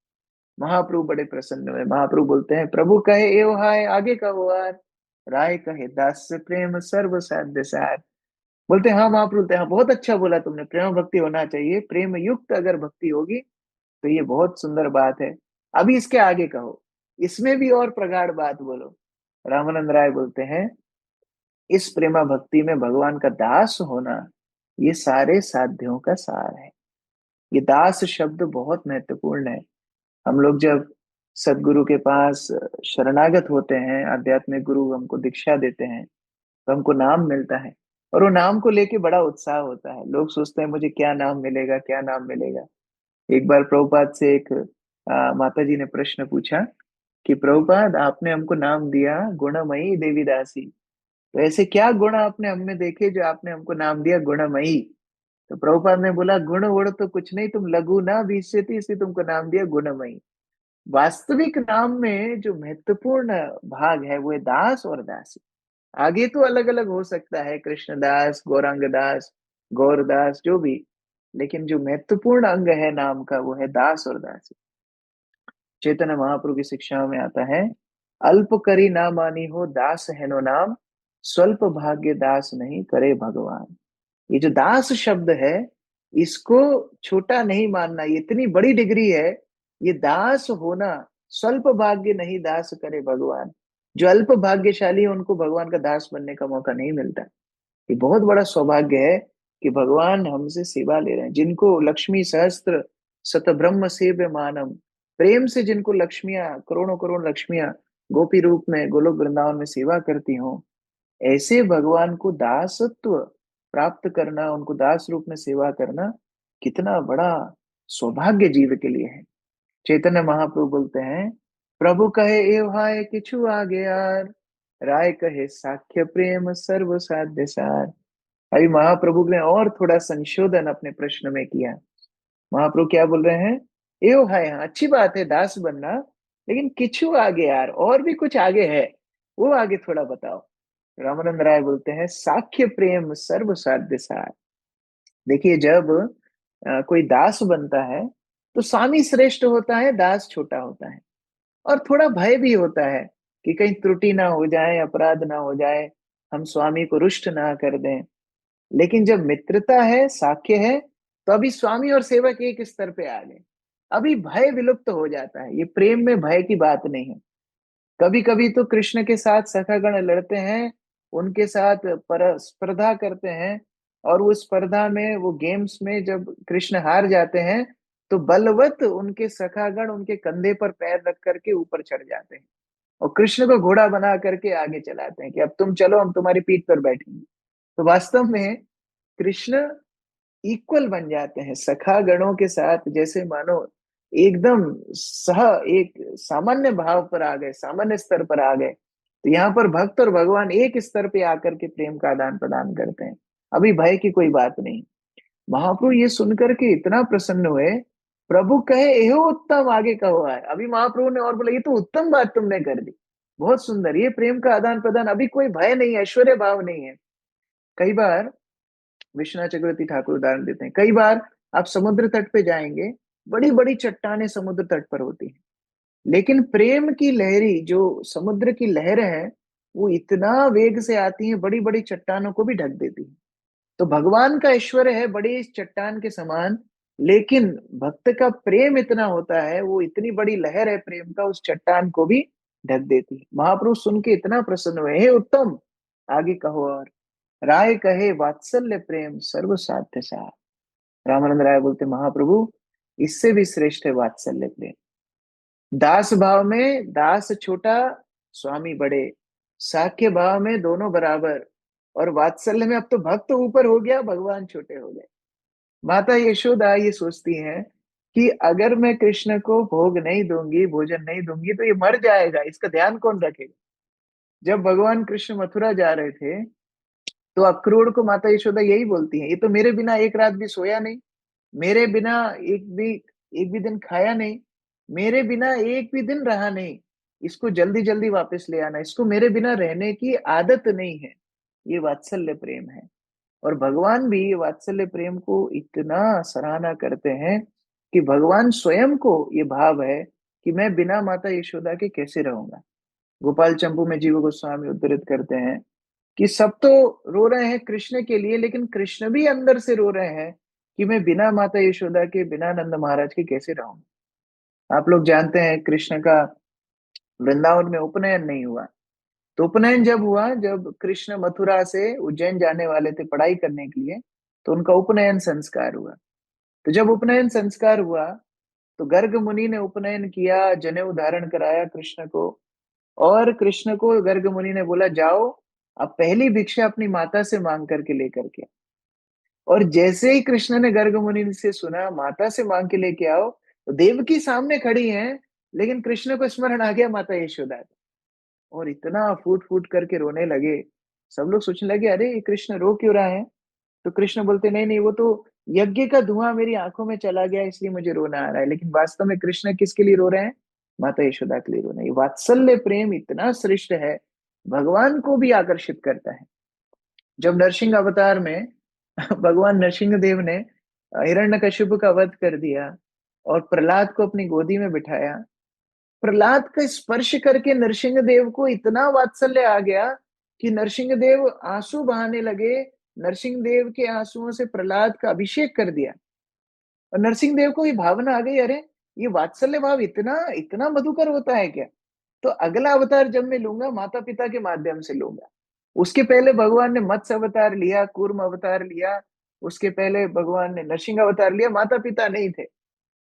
महाप्रभु बड़े प्रसन्न हुए। महाप्रभु बोलते हैं प्रभु कहे एव हाय आगे का हो आर, राय कहे दास प्रेम सर्व साध्य सार। बोलते हैं हाँ महाप्रभु बोलते हैं हाँ बहुत अच्छा बोला तुमने, प्रेम भक्ति होना चाहिए, प्रेम युक्त अगर भक्ति होगी तो ये बहुत सुंदर बात है। अभी इसके आगे कहो, इसमें भी और प्रगाढ़ बात बोलो। रामानंद राय बोलते हैं इस प्रेमा भक्ति में भगवान का दास होना ये सारे साध्यों का सार है। ये दास शब्द बहुत महत्वपूर्ण है। हम लोग जब सदगुरु के पास शरणागत होते हैं, आध्यात्मिक गुरु हमको दीक्षा देते हैं, तो हमको नाम मिलता है और वो नाम को लेके बड़ा उत्साह होता है। लोग सोचते हैं मुझे क्या नाम मिलेगा, क्या नाम मिलेगा। एक बार प्रभुपाद से एक माता जी ने प्रश्न पूछा कि प्रभुपाद आपने हमको नाम दिया गुणमयी देवी दासी, तो ऐसे क्या गुण आपने हम में देखे जो आपने हमको नाम दिया गुणमयी। तो प्रभुपाद ने बोला गुण वुण तो कुछ नहीं, तुम लघु ना विश्यति इसलिए तुमको नाम दिया गुणमयी। वास्तविक नाम में जो महत्वपूर्ण भाग है वो है दास और दासी। आगे तो अलग अलग हो सकता है, कृष्णदास, गौरांग दास, गौरदास, जो भी, लेकिन जो महत्वपूर्ण अंग है नाम का वो है दास और दासी। चैतन्य महाप्रभु की शिक्षाओं में आता है अल्प करी ना मानी हो दास है नो नाम, स्वल्प भाग्य दास नहीं करे भगवान। ये जो दास शब्द है इसको छोटा नहीं मानना, ये इतनी बड़ी डिग्री है। ये दास होना, स्वल्प भाग्य नहीं दास करे भगवान। जो अल्प भाग्यशाली है उनको भगवान का दास बनने का मौका नहीं मिलता। ये बहुत बड़ा सौभाग्य है कि भगवान हमसे सेवा ले रहे हैं। जिनको लक्ष्मी सहस्त्र शतब्रह्म सेव्य मानम, प्रेम से जिनको लक्ष्मियां, करोड़ों करोड़ लक्ष्मियां गोपी रूप में गोलोक वृंदावन में सेवा करती हों, ऐसे भगवान को दासत्व प्राप्त करना, उनको दास रूप में सेवा करना कितना बड़ा सौभाग्य जीव के लिए है। चैतन्य महाप्रभु बोलते हैं प्रभु कहे एव हाय किछु आगे यार, राय कहे साख्य प्रेम सर्व साध्य सार। अभी महाप्रभु ने और थोड़ा संशोधन अपने प्रश्न में किया। महाप्रभु क्या बोल रहे हैं, एव हाय हाँ अच्छी बात है दास बनना, लेकिन किछु आगे यार, और भी कुछ आगे है, वो आगे थोड़ा बताओ। रामानंद राय बोलते हैं साख्य प्रेम सर्व साध्य सार। देखिए जब कोई दास बनता है तो स्वामी श्रेष्ठ होता है, दास छोटा होता है। और थोड़ा भय भी होता है कि कहीं त्रुटि ना हो जाए, अपराध ना हो जाए, हम स्वामी को रुष्ट ना कर दें। लेकिन जब मित्रता है, साख्य है, तो अभी स्वामी और सेवक एक स्तर पे आ गए। अभी भय विलुप्त हो जाता है। ये प्रेम में भय की बात नहीं है। कभी कभी तो कृष्ण के साथ सखागण लड़ते हैं, उनके साथ पर स्पर्धा करते हैं, और वो स्पर्धा में, वो गेम्स में जब कृष्ण हार जाते हैं तो बलवत उनके सखागण उनके कंधे पर पैर रख करके ऊपर चढ़ जाते हैं और कृष्ण को घोड़ा बना करके आगे चलाते हैं कि अब तुम चलो, हम तुम्हारी पीठ पर बैठेंगे। तो वास्तव में कृष्ण इक्वल बन जाते हैं सखा गणों के साथ, जैसे मानो एकदम सह एक सामान्य भाव पर आ गए, सामान्य स्तर पर आ गए। तो यहाँ पर भक्त और भगवान एक स्तर पे आकर के प्रेम का आदान प्रदान करते हैं। अभी भय की कोई बात नहीं। महाप्रभु ये सुनकर के इतना प्रसन्न हुए, प्रभु कहे एहो उत्तम आगे का हुआ है। अभी महाप्रभु ने और बोला ये तो उत्तम बात तुमने कर दी, बहुत सुंदर, ये प्रेम का आदान प्रदान, अभी कोई भय नहीं है, ऐश्वर्य भाव नहीं है। कई बार विश्वनाथ चक्रवर्ती ठाकुर उदाहरण देते हैं, कई बार आप समुद्र तट पे जाएंगे, बड़ी बड़ी चट्टानें समुद्र तट पर होती हैं, लेकिन प्रेम की लहरी जो समुद्र की लहरें हैं वो इतना वेग से आती हैं, बड़ी बड़ी चट्टानों को भी ढक देती हैं। तो भगवान का ऐश्वर्य है बड़ी इस चट्टान के समान, लेकिन भक्त का प्रेम इतना होता है, वो इतनी बड़ी लहर है प्रेम का, उस चट्टान को भी ढक देती है। महाप्रभु सुन के इतना प्रसन्न हुए, हे उत्तम आगे कहो और, राय कहे वात्सल्य प्रेम सर्व साध्य सार। रामानंद राय बोलते महाप्रभु, इससे भी श्रेष्ठ है वात्सल्य प्रेम। दास भाव में दास छोटा, स्वामी बड़े, साख्य भाव में दोनों बराबर, और वात्सल्य में अब तो भक्त ऊपर हो गया, भगवान छोटे हो गए। माता यशोदा ये सोचती हैं कि अगर मैं कृष्ण को भोग नहीं दूंगी, भोजन नहीं दूंगी, तो ये मर जाएगा, इसका ध्यान कौन रखेगा। जब भगवान कृष्ण मथुरा जा रहे थे, तो अक्रूर को माता यशोदा यही बोलती है, ये तो मेरे बिना एक रात भी सोया नहीं, मेरे बिना एक भी दिन खाया नहीं, मेरे बिना एक भी दिन रहा नहीं, इसको जल्दी जल्दी वापस ले आना, इसको मेरे बिना रहने की आदत नहीं है। ये वात्सल्य प्रेम है। और भगवान भी ये वात्सल्य प्रेम को इतना सराहना करते हैं कि भगवान स्वयं को ये भाव है कि मैं बिना माता यशोदा के कैसे रहूंगा। गोपाल चंपू में जीव गोस्वामी उद्धृत करते हैं कि सब तो रो रहे हैं कृष्ण के लिए, लेकिन कृष्ण भी अंदर से रो रहे हैं कि मैं बिना माता यशोदा के, बिना नंद महाराज के कैसे रहूं। आप लोग जानते हैं कृष्ण का वृंदावन में उपनयन नहीं हुआ। तो उपनयन जब हुआ, जब कृष्ण मथुरा से उज्जैन जाने वाले थे पढ़ाई करने के लिए, तो उनका उपनयन संस्कार हुआ। तो जब उपनयन संस्कार हुआ, तो गर्ग मुनि ने उपनयन किया, जनेऊ धारण कराया कृष्ण को। और कृष्ण को गर्ग मुनि ने बोला, जाओ अब पहली भिक्षा अपनी माता से मांग करके लेकर के। और जैसे ही कृष्ण ने गर्ग मुनि से सुना माता से मांग के लेके आओ, तो देवकी सामने खड़ी हैं, लेकिन कृष्ण को स्मरण आ गया माता यशोदा का। और इतना फूट फूट करके रोने लगे। सब लोग सोचने लगे, अरे ये कृष्ण रो क्यों रहा है। तो कृष्ण बोलते, नहीं नहीं, वो तो यज्ञ का धुआं मेरी आंखों में चला गया, इसलिए मुझे रोना आ रहा है। लेकिन वास्तव में कृष्ण किसके लिए रो रहे हैं? माता यशोदा के लिए रो रहे हैं। ये वात्सल्य प्रेम इतना श्रेष्ठ है, भगवान को भी आकर्षित करता है। जब नरसिंह अवतार में भगवान नरसिंह देव ने हिरण्यकशिपु का वध कर दिया और प्रहलाद को अपनी गोदी में बिठाया, प्रहलाद का स्पर्श करके नरसिंह देव को इतना वात्सल्य आ गया कि नरसिंह देव आंसू बहाने लगे। नरसिंह देव के आंसुओं से प्रहलाद का अभिषेक कर दिया। और नरसिंह देव को ये भावना आ गई, अरे ये वात्सल्य भाव इतना इतना मधुकर होता है क्या। तो अगला अवतार जब मैं लूंगा, माता पिता के माध्यम से लूंगा। उसके पहले भगवान ने मत्स्य अवतार लिया, कूर्म अवतार लिया, उसके पहले भगवान ने नरसिंह अवतार लिया, माता पिता नहीं थे।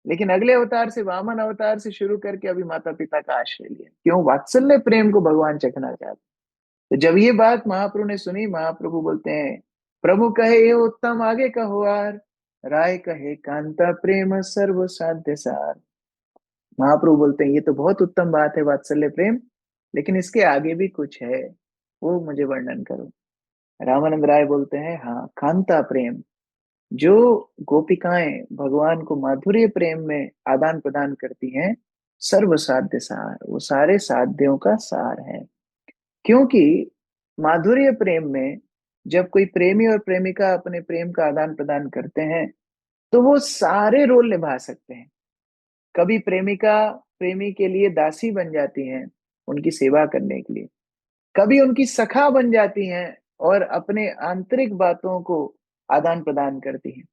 लेकिन अगले अवतार से, वामन अवतार से शुरू करके अभी माता पिता का आश्रय लिया। क्यों? वात्सल्य प्रेम को भगवान चखना चाहते। तो जब ये बात महाप्रभु ने सुनी, महाप्रभु बोलते हैं, प्रभु कहे ये उत्तम, आगे कहो आर, राय कहे कांता प्रेम सर्व साध्य सार। महाप्रभु बोलते हैं ये तो बहुत उत्तम बात है वात्सल्य प्रेम, लेकिन इसके आगे भी कुछ है, वो मुझे वर्णन करो। रामानंद राय बोलते हैं, हाँ, कांता प्रेम, जो गोपिकाएं भगवान को माधुर्य प्रेम में आदान प्रदान करती हैं, सर्व साध्य सार, वो सारे साध्यों का सार है। क्योंकि माधुर्य प्रेम में जब कोई प्रेमी और प्रेमिका अपने प्रेम का आदान प्रदान करते हैं, तो वो सारे रोल निभा सकते हैं। कभी प्रेमिका प्रेमी के लिए दासी बन जाती हैं उनकी सेवा करने के लिए, कभी उनकी सखा बन जाती हैं और अपने आंतरिक बातों को आदान प्रदान करती हैं,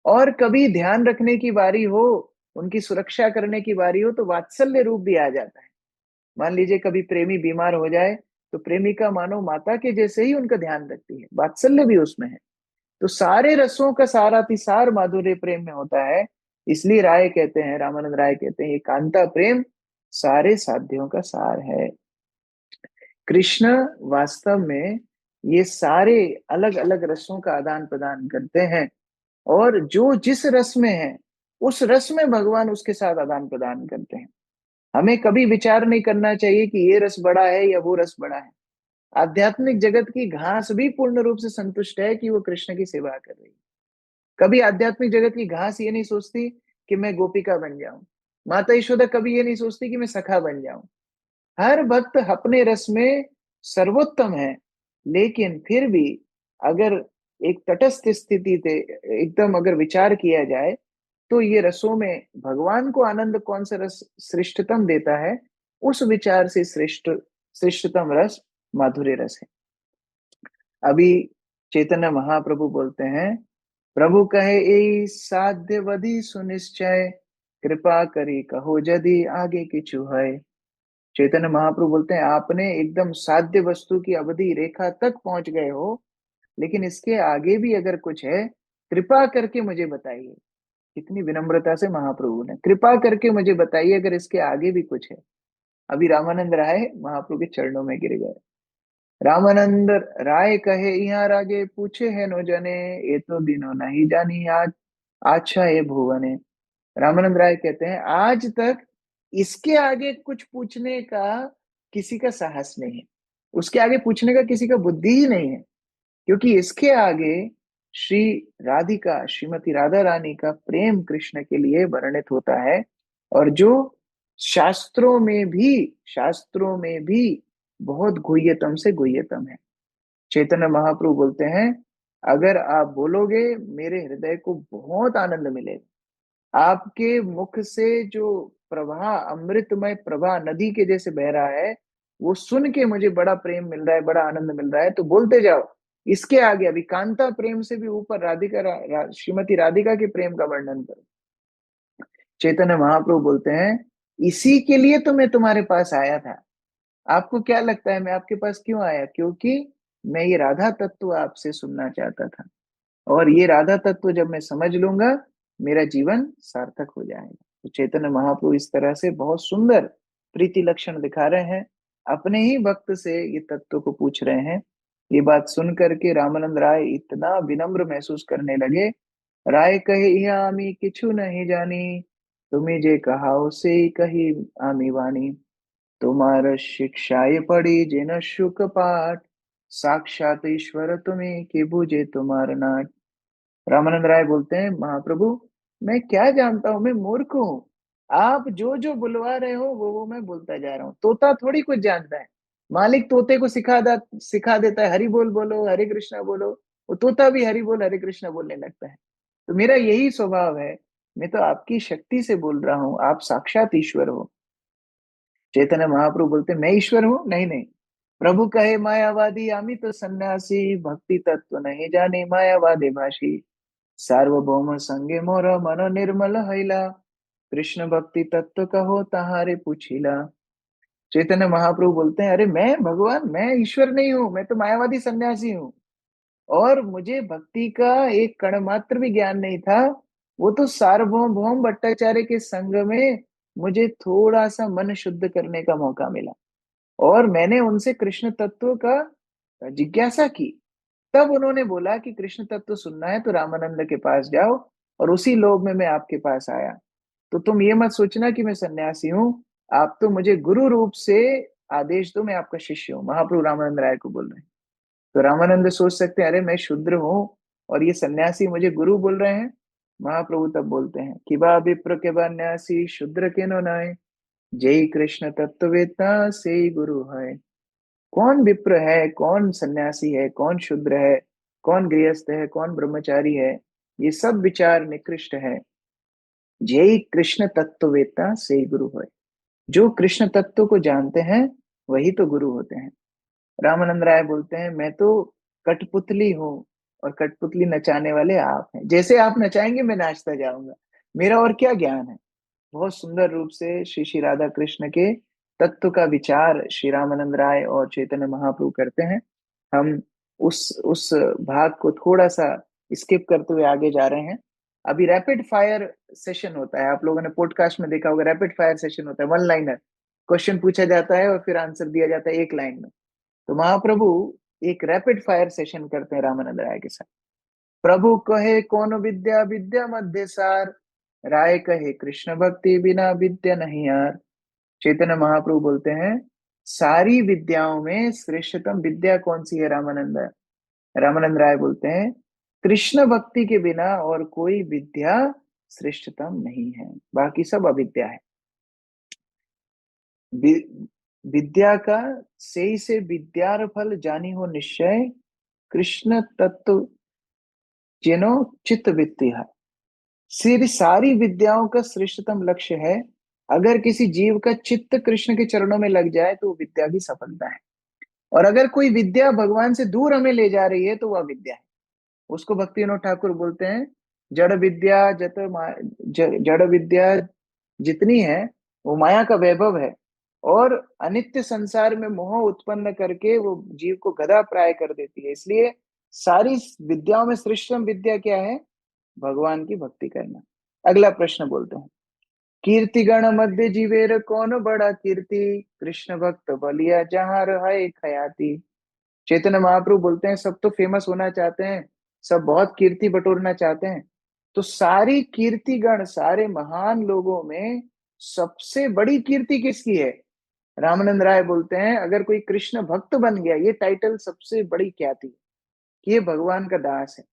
और कभी ध्यान रखने की बारी हो, उनकी सुरक्षा करने की बारी हो, तो वात्सल्य रूप भी आ जाता है। मान लीजिए कभी प्रेमी बीमार हो जाए, तो प्रेमिका मानो माता के जैसे ही उनका ध्यान रखती है, वात्सल्य भी उसमें है। तो सारे रसों का सारातिसार माधुर्य प्रेम में होता है। इसलिए राय कहते हैं, रामानंद राय कहते हैं, ये कांता प्रेम सारे साध्यों का सार है। कृष्ण वास्तव में ये सारे अलग अलग रसों का आदान प्रदान करते हैं, और जो जिस रस में है, उस रस में भगवान उसके साथ आदान प्रदान करते हैं। हमें कभी विचार नहीं करना चाहिए कि ये रस बड़ा है या वो रस बड़ा है। आध्यात्मिक जगत की घास भी पूर्ण रूप से संतुष्ट है कि वो कृष्ण की सेवा कर रही है। कभी आध्यात्मिक जगत की घास ये नहीं सोचती कि मैं गोपिका बन जाऊं। माता यशोदा कभी ये नहीं सोचती कि मैं सखा बन जाऊं। हर भक्त अपने रस में सर्वोत्तम है, लेकिन फिर भी अगर एक तटस्थ स्थिति से एकदम अगर विचार किया जाए, तो ये रसों में भगवान को आनंद कौन सा रस श्रेष्ठतम देता है, उस विचार से श्रेष्ठतम रस माधुर्य रस है। अभी चैतन्य महाप्रभु बोलते हैं, प्रभु कहे ए साध्य वधि सुनिश्चय, कृपा करी कहो यदि आगे किछु है। चैतन्य महाप्रभु बोलते हैं, आपने एकदम साध्य वस्तु की अवधि रेखा तक पहुंच गए हो, लेकिन इसके आगे भी अगर कुछ है कृपा करके मुझे बताइए। कितनी विनम्रता से महाप्रभु ने, कृपा करके मुझे बताइए अगर इसके आगे भी कुछ है। अभी रामानंद राय महाप्रभु के चरणों में गिर गए। रामानंद राय कहे यहाँ आगे पूछे है नो जने, ये तो दिनों नहीं जानी आज, अच्छा ये भुवने। रामानंद राय कहते हैं आज तक इसके आगे कुछ पूछने का किसी का साहस नहीं है, उसके आगे पूछने का किसी का बुद्धि ही नहीं है, क्योंकि इसके आगे श्री राधिका, श्रीमती राधा रानी का प्रेम कृष्ण के लिए वर्णित होता है, और जो शास्त्रों में भी बहुत गुह्यतम से गुह्यतम है। चैतन्य महाप्रभु बोलते हैं अगर आप बोलोगे मेरे हृदय को बहुत आनंद मिलेगा। आपके मुख से जो प्रवाह, अमृतमय प्रवाह नदी के जैसे बह रहा है, वो सुन के मुझे बड़ा प्रेम मिल रहा है, बड़ा आनंद मिल रहा है। तो बोलते जाओ। इसके आगे अभी कांता प्रेम से भी ऊपर राधिका श्रीमती राधिका के प्रेम का वर्णन करो। चैतन्य महाप्रभु बोलते हैं इसी के लिए तो मैं तुम्हारे पास आया था। आपको क्या लगता है मैं आपके पास क्यों आया? क्योंकि मैं ये राधा तत्व आपसे सुनना चाहता था, और ये राधा तत्व जब मैं समझ लूंगा मेरा जीवन सार्थक हो जाएगा। तो चैतन्य महाप्रभु इस तरह से बहुत सुंदर प्रीति लक्षण दिखा रहे हैं, अपने ही भक्त से ये तत्व को पूछ रहे हैं। ये बात सुन करके रामानंद राय इतना विनम्र महसूस करने लगे। राय कहे यह आमी किछु नहीं जानी, तुम्हें जे कहाओ से कही आमी वाणी। तुम्हार शिक्षाए पढ़ी जिन शुक पाठ, साक्षात ईश्वर तुम्हें के बुझे तुम्हार नाथ। रामानंद राय बोलते हैं महाप्रभु मैं क्या जानता हूं, मैं मूर्ख हूँ। आप जो जो बुलवा रहे हो वो मैं बोलता जा रहा हूँ। तोता थोड़ी कुछ जानता है, मालिक तोते को सिखा देता है हरि बोल बोलो, हरे कृष्णा बोलो, वो तोता भी हरि बोल हरे कृष्णा बोलने लगता है। तो मेरा यही स्वभाव है, मैं तो आपकी शक्ति से बोल रहा हूँ, आप साक्षात ईश्वर हो। चैतन्य महाप्रभु बोलते मैं ईश्वर हूँ? नहीं नहीं। प्रभु कहे मायावादी आमी तो सन्यासी, भक्ति तत्व नहीं जाने मायावादी भाषी। सार्वभौम संगे मोर मन निर्मल हैला, कृष्ण भक्ति तत्व कहो तहारे पूछिला। चैतन्य महाप्रभु बोलते हैं अरे मैं भगवान, मैं ईश्वर नहीं हूँ, मैं तो मायावादी सन्यासी हूँ, और मुझे भक्ति का एक कण मात्र भी ज्ञान नहीं था। वो तो सार्वभौम भौम भट्टाचार्य के संग में मुझे थोड़ा सा मन शुद्ध करने का मौका मिला, और मैंने उनसे कृष्ण तत्व का जिज्ञासा की। तब उन्होंने बोला कि कृष्ण तत्व सुनना है तो रामानंद के पास जाओ, और उसी लोभ में मैं आपके पास आया। तो तुम ये मत सोचना कि मैं सन्यासी हूँ, आप तो मुझे गुरु रूप से आदेश दो, मैं आपका शिष्य हूँ। महाप्रभु रामानंद राय को बोल रहे हैं। तो रामानंद सोच सकते हैं अरे मैं शूद्र हूँ और ये सन्यासी मुझे गुरु बोल रहे हैं। महाप्रभु तब बोलते हैं कि बा विप्र के बा न्यासी शूद्र के नो नाय, जय कृष्ण तत्ववेत्ता से ही गुरु है। कौन विप्र है, कौन सन्यासी है, कौन शूद्र है, कौन गृहस्थ है, कौन ब्रह्मचारी है, ये सब विचार निकृष्ट है। जय कृष्ण तत्ववेत्ता से ही गुरु है। जो कृष्ण तत्व को जानते हैं वही तो गुरु होते हैं। रामानंद राय बोलते हैं मैं तो कठपुतली हूँ, और कठपुतली नचाने वाले आप हैं। जैसे आप नचाएंगे मैं नाचता जाऊंगा, मेरा और क्या ज्ञान है। बहुत सुंदर रूप से श्री श्री राधा कृष्ण के तत्व का विचार श्री रामानंद राय और चैतन्य महाप्रभु करते हैं। हम उस भाग को थोड़ा सा स्किप करते हुए आगे जा रहे हैं। अभी रैपिड फायर सेशन होता है, आप लोगों ने पॉडकास्ट में देखा होगा, रैपिड फायर सेशन होता है, वन लाइनर क्वेश्चन पूछा जाता है और फिर आंसर दिया जाता है एक लाइन में। तो महाप्रभु एक रैपिड फायर सेशन करते हैं रामानंद राय के साथ। प्रभु कहे कौन विद्या विद्या मध्य सार, राय कहे कृष्ण भक्ति बिना विद्या नहीं यार। चैतन्य महाप्रभु बोलते हैं सारी विद्याओं में श्रेष्ठतम विद्या कौन सी है रामानंद? रामानंद राय बोलते हैं कृष्ण भक्ति के बिना और कोई विद्या श्रेष्ठतम नहीं है, बाकी सब अविद्या है। विद्या का से विद्यार फल जानी हो निश्चय, कृष्ण तत्व जिनो चित्त वित्ति है। सिर्फ सारी विद्याओं का श्रेष्ठतम लक्ष्य है, अगर किसी जीव का चित्त कृष्ण के चरणों में लग जाए तो वो विद्या की सफलता है। और अगर कोई विद्या भगवान से दूर हमें ले जा रही है तो वह विद्या है। उसको भक्ति विनोद ठाकुर बोलते हैं जड़ विद्या जड़ विद्या जितनी है वो माया का वैभव है, और अनित्य संसार में मोह उत्पन्न करके वो जीव को गधा प्राय कर देती है। इसलिए सारी विद्याओं में श्रेष्ठतम विद्या क्या है? भगवान की भक्ति करना। अगला प्रश्न बोलते हैं, कीर्ति गण मध्य जीवेर कौन बड़ा कीर्ति, कृष्ण भक्त बलिया जहाँ रहे खयाती। चैतन्य महाप्रभु बोलते हैं सब तो फेमस होना चाहते हैं, सब बहुत कीर्ति बटोरना चाहते हैं, तो सारी कीर्ति गण, सारे महान लोगों में सबसे बड़ी कीर्ति किसकी है? रामानंद राय बोलते हैं अगर कोई कृष्ण भक्त बन गया, ये टाइटल सबसे बड़ी ख्याति है कि ये भगवान का दास है।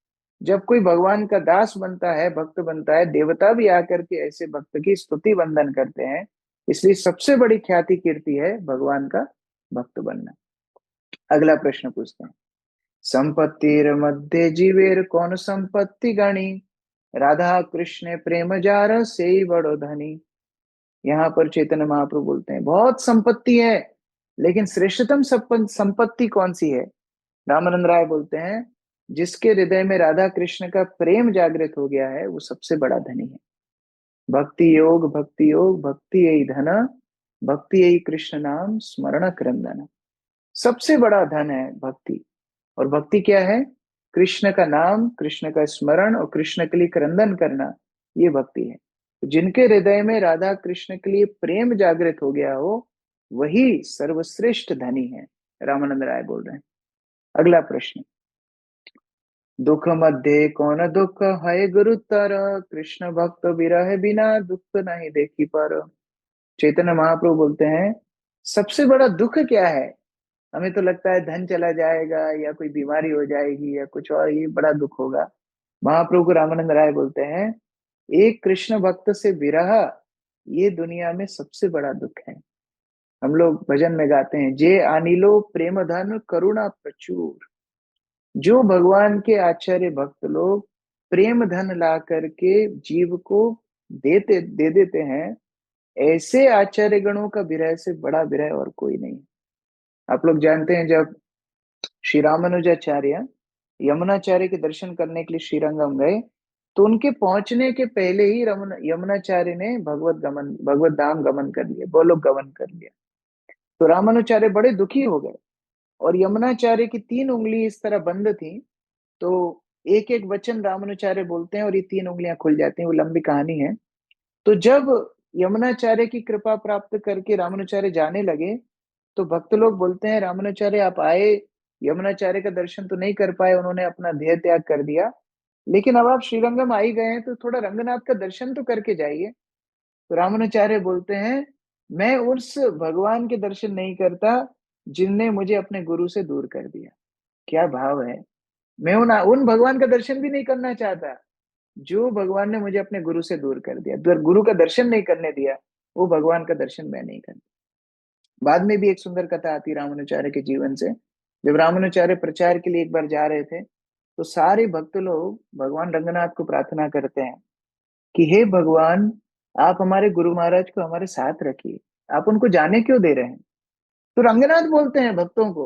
जब कोई भगवान का दास बनता है, भक्त बनता है, देवता भी आकर के ऐसे भक्त की स्तुति वंदन करते हैं। इसलिए सबसे बड़ी ख्याति कीर्ति है भगवान का भक्त बनना। अगला प्रश्न पूछते हैं, संपत्तिर मध्य जीवेर कौन संपत्ति गणी, राधा कृष्ण प्रेम जार से ही बड़ो धनी। यहाँ पर चैतन्य महाप्रभु बोलते हैं बहुत संपत्ति है, लेकिन श्रेष्ठतम संपत्ति कौन सी है? रामानंद राय बोलते हैं जिसके हृदय में राधा कृष्ण का प्रेम जागृत हो गया है वो सबसे बड़ा धनी है। भक्ति योग भक्ति योग भक्ति यही धन, भक्ति यही कृष्ण नाम स्मरण क्रंदन। सबसे बड़ा धन है भक्ति। और भक्ति क्या है? कृष्ण का नाम, कृष्ण का स्मरण और कृष्ण के लिए क्रंदन करना, ये भक्ति है। तो जिनके हृदय में राधा कृष्ण के लिए प्रेम जागृत हो गया हो वही सर्वश्रेष्ठ धनी है, रामानंद राय बोल रहे हैं। अगला प्रश्न, दुख मध्य कौन दुख है गुरुतर, कृष्ण भक्त विरह बिना दुख नहीं देखी पर। चैतन्य महाप्रभु बोलते हैं सबसे बड़ा दुख क्या है? हमें तो लगता है धन चला जाएगा या कोई बीमारी हो जाएगी या कुछ और, ये बड़ा दुख होगा। महाप्रभु को रामानंद राय बोलते हैं एक कृष्ण भक्त से विरह, ये दुनिया में सबसे बड़ा दुख है। हम लोग भजन में गाते हैं, जे अनिलो प्रेम धन करुणा प्रचुर। जो भगवान के आचार्य भक्त लोग प्रेम धन ला करके जीव को दे देते हैं, ऐसे आचार्य गणों का विरह से बड़ा विरह और कोई नहीं। आप लोग जानते हैं जब श्री रामानुजाचार्य यमुनाचार्य के दर्शन करने के लिए श्रीरंगम गए, तो उनके पहुंचने के पहले ही यमुनाचार्य ने भगवत धाम गमन कर लिया, गोलोक गमन कर लिया। तो रामानुचार्य बड़े दुखी हो गए और यमुनाचार्य की 3 उंगली इस तरह बंद थी, तो एक एक वचन रामानुचार्य बोलते हैं और ये 3 उंगलियां खुल जाती हैं, वो लंबी कहानी है। तो जब यमुनाचार्य की कृपा प्राप्त करके रामानुचार्य जाने लगे, तो भक्त लोग बोलते हैं रामानुचार्य आप आए, यमुनाचार्य का दर्शन तो नहीं कर पाए, उन्होंने अपना देह त्याग कर दिया, लेकिन अब आप श्रीरंगम आ ही गए हैं तो थोड़ा रंगनाथ का दर्शन तो करके जाइए। तो रामानुचार्य बोलते हैं मैं उस भगवान के दर्शन नहीं करता जिनने मुझे अपने गुरु से दूर कर दिया। क्या भाव है! मैं उन भगवान का दर्शन भी नहीं करना चाहता जो भगवान ने मुझे अपने गुरु से दूर कर दिया, गुरु का दर्शन नहीं करने दिया, वो भगवान का दर्शन मैं नहीं करता। बाद में भी एक सुंदर कथा आती रामानुचार्य के जीवन से। जब रामानुचार्य प्रचार के लिए एक बार जा रहे थे, तो सारे भक्त लोग भगवान रंगनाथ को प्रार्थना करते हैं कि हे भगवान, आप हमारे गुरु महाराज को हमारे साथ रखिए, आप उनको जाने क्यों दे रहे हैं? तो रंगनाथ बोलते हैं भक्तों को,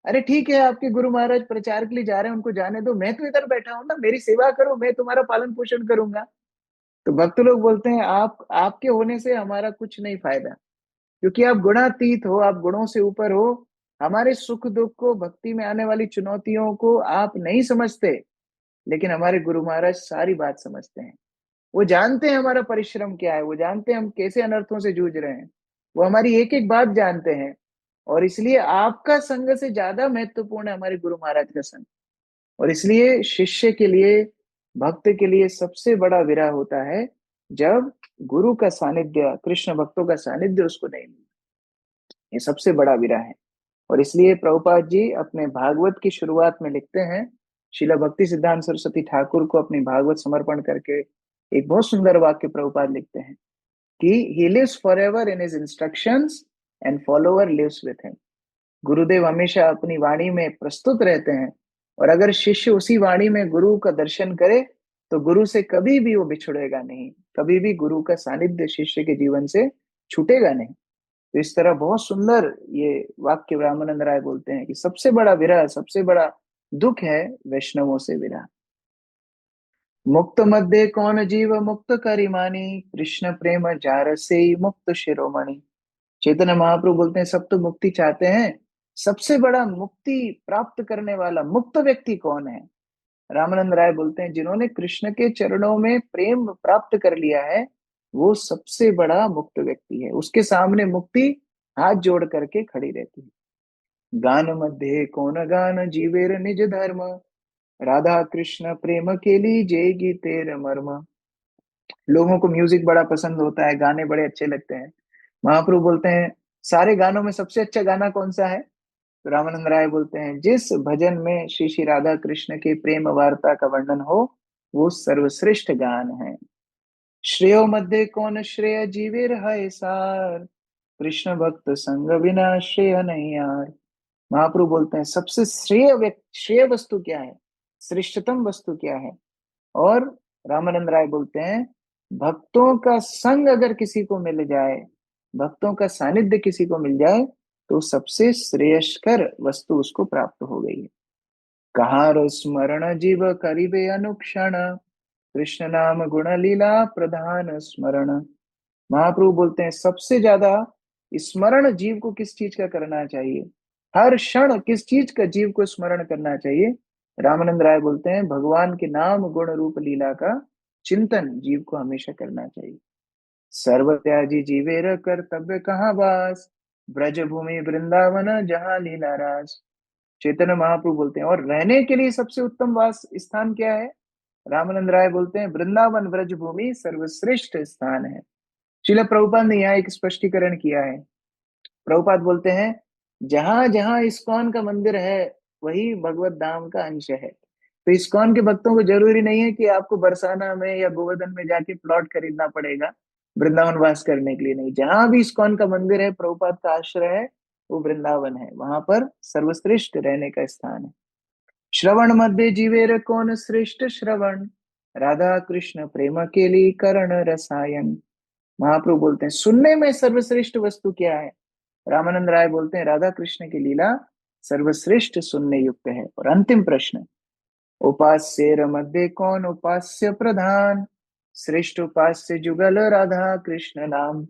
अरे ठीक है आपके गुरु महाराज प्रचार के लिए जा रहे हैं, उनको जाने दो, मैं तो इधर बैठा हूं ना, मेरी सेवा करो, मैं तुम्हारा पालन पोषण करूंगा। तो भक्त लोग बोलते हैं आप, आपके होने से हमारा कुछ नहीं फायदा, क्योंकि आप गुणातीत हो, आप गुणों से ऊपर हो। हमारे सुख दुख को, भक्ति में आने वाली चुनौतियों को आप नहीं समझते, लेकिन हमारे गुरु महाराज सारी बात समझते हैं। वो जानते हैं हमारा परिश्रम क्या है, वो जानते हैं हम कैसे अनर्थों से जूझ रहे हैं, वो हमारी एक एक बात जानते हैं। और इसलिए आपका संग से ज्यादा महत्वपूर्ण है हमारे गुरु महाराज का संग। और इसलिए शिष्य के लिए, भक्त के लिए सबसे बड़ा विरह होता है जब गुरु का सानिध्य, कृष्ण भक्तों का सानिध्य उसको नहीं मिलता। ये सबसे बड़ा विरह है। और इसलिए प्रभुपाद जी अपने भागवत की शुरुआत में लिखते हैं, शिला भक्ति सिद्धांत सरस्वती ठाकुर को अपनी भागवत समर्पण करके एक बहुत सुंदर वाक्य प्रभुपाद लिखते हैं कि he lives forever in his instructions and follower lives with him. गुरुदेव हमेशा अपनी वाणी में प्रस्तुत रहते हैं, और अगर शिष्य उसी वाणी में गुरु का दर्शन करे तो गुरु से कभी भी वो बिछुड़ेगा नहीं, कभी भी गुरु का सानिध्य शिष्य के जीवन से छूटेगा नहीं। तो इस तरह बहुत सुंदर ये वाक्य रामानंद राय बोलते हैं कि सबसे बड़ा विरह, सबसे बड़ा दुख है वैष्णवों से विरह। मुक्त मध्य कौन जीव मुक्त करिमानी, कृष्ण प्रेम जार से मुक्त शिरोमणि। चैतन्य महाप्रभु बोलते हैं सब तो मुक्ति चाहते हैं, सबसे बड़ा मुक्ति प्राप्त करने वाला मुक्त व्यक्ति कौन है? रामानंद राय बोलते हैं जिन्होंने कृष्ण के चरणों में प्रेम प्राप्त कर लिया है वो सबसे बड़ा मुक्त व्यक्ति है, उसके सामने मुक्ति हाथ जोड़ करके खड़ी रहती है। गान मध्ये कौन गान जीवेर निज धर्म, राधा कृष्ण प्रेम के लिए जय गीतेर मर्म। लोगों को म्यूजिक बड़ा पसंद होता है, गाने बड़े अच्छे लगते हैं। महाप्रभु बोलते हैं सारे गानों में सबसे अच्छा गाना कौन सा है? तो रामानंद राय बोलते हैं जिस भजन में श्री श्री राधा कृष्ण के प्रेम वार्ता का वर्णन हो वो सर्वश्रेष्ठ गान है। श्रेयो मध्य कौन श्रेय जीवेर है सार, कृष्ण भक्त संग बिना श्रेय नहीं यार। महाप्रभु बोलते हैं सबसे श्रेय वस्तु क्या है, श्रेष्ठतम वस्तु क्या है? और रामानंद राय बोलते हैं भक्तों का संग अगर किसी को मिल जाए, भक्तों का सानिध्य किसी को मिल जाए तो सबसे श्रेयस्कर वस्तु उसको प्राप्त हो गई है। कहार स्मरण जीव करिबे अनुक्षण, कृष्ण नाम गुण लीला प्रधान स्मरण। महाप्रभु बोलते हैं सबसे ज्यादा स्मरण जीव को किस चीज का करना चाहिए, हर क्षण किस चीज का जीव को स्मरण करना चाहिए? रामानंद राय बोलते हैं भगवान के नाम गुण रूप लीला का चिंतन जीव को हमेशा करना चाहिए। सर्व त्याजी जीवेर कर्तव्य कहाँ वास, ब्रज भूमि वृंदावन जहाँ लीला रास। चैतन्य महाप्रभु बोलते हैं और रहने के लिए सबसे उत्तम वास स्थान क्या है? रामानंद राय बोलते हैं वृंदावन ब्रज भूमि सर्वश्रेष्ठ स्थान है। श्रील प्रभुपाद ने यहाँ एक स्पष्टीकरण किया है। प्रभुपाद बोलते हैं जहां जहां इस्कॉन का मंदिर है वही भगवत धाम का अंश है। तो इस्कॉन के भक्तों को जरूरी नहीं है कि आपको बरसाना में या गोवर्धन में जाके प्लॉट खरीदना पड़ेगा वृंदावन वास करने के लिए, नहीं, जहां भी इस्कॉन का मंदिर है प्रभुपाद का आश्रय है वो वृंदावन है, वहां पर सर्वश्रेष्ठ रहने का स्थान है। श्रवण मध्य जीवेर कौन श्रेष्ठ श्रवण, राधा कृष्ण प्रेम के लिए करण रसायन। महाप्रभु बोलते हैं सुनने में सर्वश्रेष्ठ वस्तु क्या है? रामानंद राय बोलते हैं राधा कृष्ण की लीला सर्वश्रेष्ठ सुनने युक्त है। और अंतिम प्रश्न, उपास्य मध्य कौन उपास्य प्रधान, श्रेष्ठ उपास्य जुगल राधा कृष्ण नाम।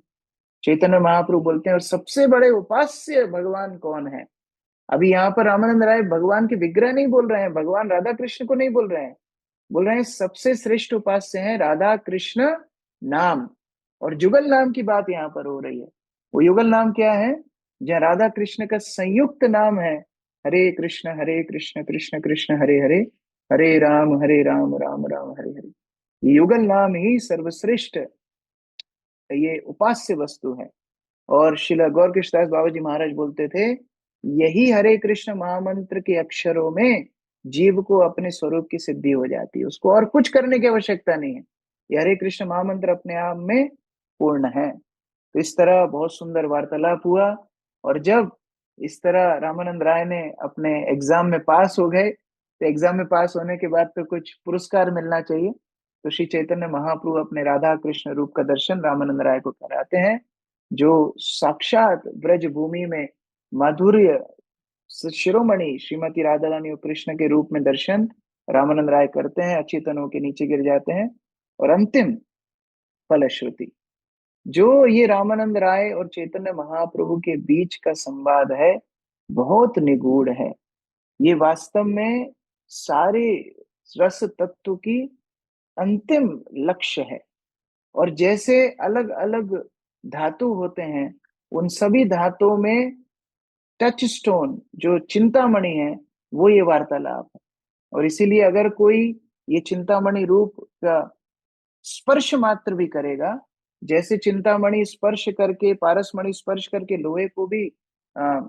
चैतन्य महाप्रभु बोलते हैं और सबसे बड़े उपास्य भगवान कौन है? अभी यहाँ पर रामानंद राय भगवान के विग्रह नहीं बोल रहे हैं, भगवान राधा कृष्ण को नहीं बोल रहे हैं, बोल रहे हैं सबसे श्रेष्ठ उपास्य है राधा कृष्ण नाम। और जुगल नाम की बात यहाँ पर हो रही है। वो युगल नाम क्या है? जहाँ राधा कृष्ण का संयुक्त नाम है हरे कृष्ण कृष्ण कृष्ण हरे हरे, हरे राम राम राम हरे हरे। ये युगल नाम ही सर्वश्रेष्ठ ये उपास्य वस्तु है। और श्रील गौर कृष्णदास बाबा जी महाराज बोलते थे यही हरे कृष्ण महामंत्र के अक्षरों में जीव को अपने स्वरूप की सिद्धि हो जाती है, उसको और कुछ करने की आवश्यकता नहीं है, ये हरे कृष्ण महामंत्र अपने आप में पूर्ण है। तो इस तरह बहुत सुंदर वार्तालाप हुआ। और जब इस तरह रामानंद राय ने अपने एग्जाम में पास हो गए तो एग्जाम में पास होने के बाद तो कुछ पुरस्कार मिलना चाहिए। तो श्री चैतन्य महाप्रभु अपने राधा कृष्ण रूप का दर्शन रामानंद राय को कराते हैं, जो साक्षात ब्रज भूमि में माधुर्य शिरोमणि श्रीमती राधा रानी और कृष्ण के रूप में दर्शन रामानंद राय करते हैं, अचेतन होकर नीचे गिर जाते हैं। और अंतिम फलश्रुति, जो ये रामानंद राय और चैतन्य महाप्रभु के बीच का संवाद है बहुत निगूढ़ है। ये वास्तव में सारे रस तत्व की अंतिम लक्ष्य है। और जैसे अलग अलग धातु होते हैं उन सभी धातुओं में टच स्टोन जो चिंतामणि है वो ये वार्तालाप है। और इसीलिए अगर कोई ये चिंतामणि रूप का स्पर्श मात्र भी करेगा, जैसे चिंतामणि स्पर्श करके पारसमणि स्पर्श करके आ,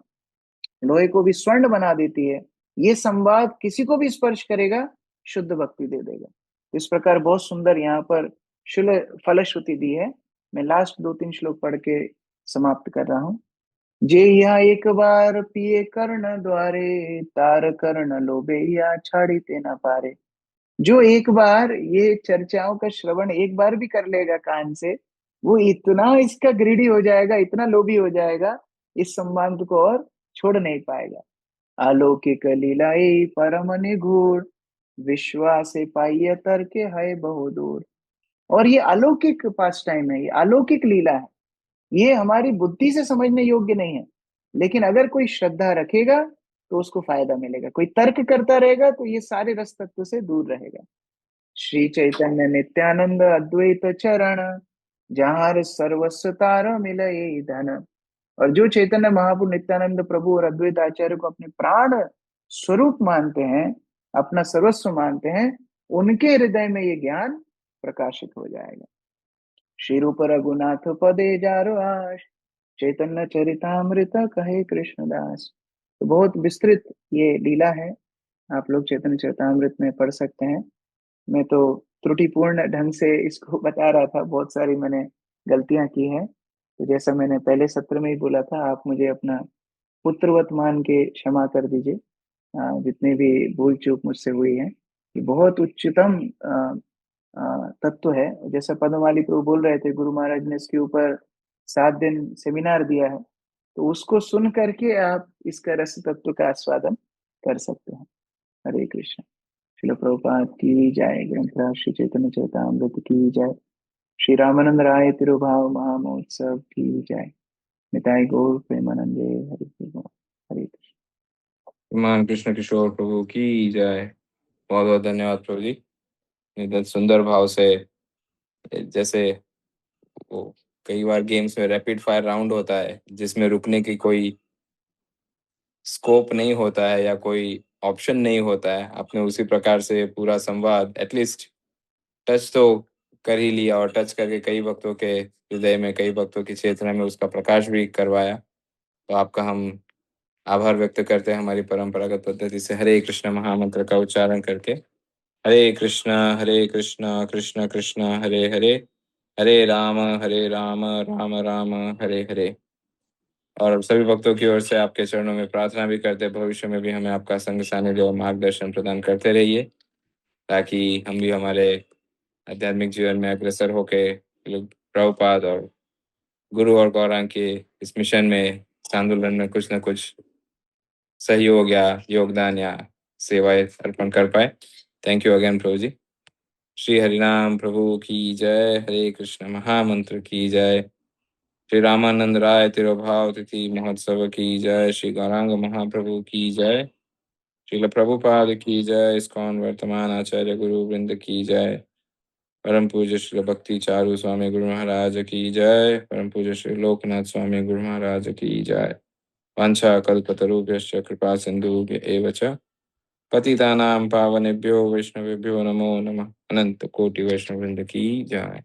लोहे को भी स्वर्ण बना देती है, ये संवाद किसी को भी स्पर्श करेगा शुद्ध भक्ति दे देगा। इस प्रकार बहुत सुंदर यहाँ पर शुल फलश्रुति दी है। मैं लास्ट दो तीन श्लोक पढ़ के समाप्त कर रहा हूँ। जे यहाँ एक बार पिए कर्ण द्वारे, तार कर्ण लोभे या छाड़ीते न पारे। जो एक बार ये चर्चाओं का श्रवण एक बार भी कर लेगा कान से, वो इतना इसका ग्रीडी हो जाएगा, इतना लोभी हो जाएगा, इस संबंध को और छोड़ नहीं पाएगा। अलौकिक लीलाई परम निगूढ़, विश्वास पाइय तर्क है बहुदूर। और ये अलौकिक पास टाइम है, ये अलौकिक लीला है, ये हमारी बुद्धि से समझने योग्य नहीं है, लेकिन अगर कोई श्रद्धा रखेगा तो उसको फायदा मिलेगा। कोई तर्क करता रहेगा तो ये सारे रस तत्व से दूर रहेगा। श्री चैतन्य नित्यानंद अद्वैत चरण, जहाँ सर्वस्व तार मिलए धन। और जो चैतन्य महाप्रभु नित्यानंद प्रभु और अद्वैत आचार्य को अपने प्राण स्वरूप मानते हैं, अपना सर्वस्व मानते हैं, उनके हृदय में ये ज्ञान प्रकाशित हो जाएगा। श्री रूप रघुनाथ पदे जारो आश, चैतन्य चरितामृत कहे कृष्णदास। तो बहुत विस्तृत ये लीला है, आप लोग चैतन्य चरितामृत में पढ़ सकते हैं। मैं तो त्रुटिपूर्ण ढंग से इसको बता रहा था, बहुत सारी मैंने गलतियां की हैं। तो जैसा मैंने पहले सत्र में ही बोला था, आप मुझे अपना पुत्रवत मान के क्षमा कर दीजिए। जितनी भी भूल चूक मुझसे हुई है, ये बहुत उच्चतम तत्व है। जैसा पद्ममाली प्रभु बोल रहे थे, गुरु महाराज ने इसके ऊपर 7 दिन सेमिनार दिया है, तो उसको सुन करके आप इसका रस तत्व का आस्वादन कर सकते हैं। हरे कृष्ण। श्रील प्रभुपाद की जय। ग्रंथराज श्री चैतन्य चरितामृत की जय। श्री रामानंद राय तिरुभाव महामहोत्सव की जय। निताई गौर प्रेमानंदे। हरे कृष्ण। हरे कृष्ण। श्रीमान कृष्ण किशोर प्रभु की जय। बहुत बहुत धन्यवाद प्रभु जी, इतने सुंदर भाव से। जैसे वो कई बार गेम्स में रैपिड फायर राउंड होता है जिसमें रुकने की कोई स्कोप नहीं होता है या कोई ऑप्शन नहीं होता है, आपने उसी प्रकार से पूरा संवाद एटलीस्ट टच तो कर ही लिया, और टच करके कई भक्तों के हृदय में, कई भक्तों की चेतना में उसका प्रकाश भी करवाया। तो आपका हम आभार व्यक्त करते हैं हमारी परंपरागत पद्धति से हरे कृष्ण महामंत्र का उच्चारण करके। हरे कृष्ण कृष्ण कृष्ण हरे हरे, हरे राम राम राम हरे हरे। और सभी भक्तों की ओर से आपके चरणों में प्रार्थना भी करते, भविष्य में भी हमें आपका संग सानिध्य और मार्गदर्शन प्रदान करते रहिए, ताकि हम भी हमारे आध्यात्मिक जीवन में अग्रसर होके प्रभुपाद और गुरु और गौरांग के इस मिशन में, इस आंदोलन में कुछ न कुछ सहयोग या योगदान या सेवाएं अर्पण कर पाए। थैंक यू अगेन प्रभु जी। श्री हरिनाम प्रभु की जय। हरे कृष्ण महामंत्र की जय। श्री रामानंद राय तिरुभाव तिथि महोत्सव की जय। श्री गौरांग महाप्रभु की जय। श्रील प्रभुपाद की जय। इस्कॉन वर्तमान आचार्य गुरु वृंद की जय। परम पूज्य श्री भक्ति चारू स्वामी गुरु महाराज की जय। परम पूज्य श्री लोकनाथ स्वामी गुरु महाराज की जय। वांछा कल्पतरुभ्यश्च कृपा सिंधुभ्य एव च पतितानां पावनेभ्यो वैष्णवेभ्यो नमो नमः। अनंत कोटि वैष्णव वृंद की जय।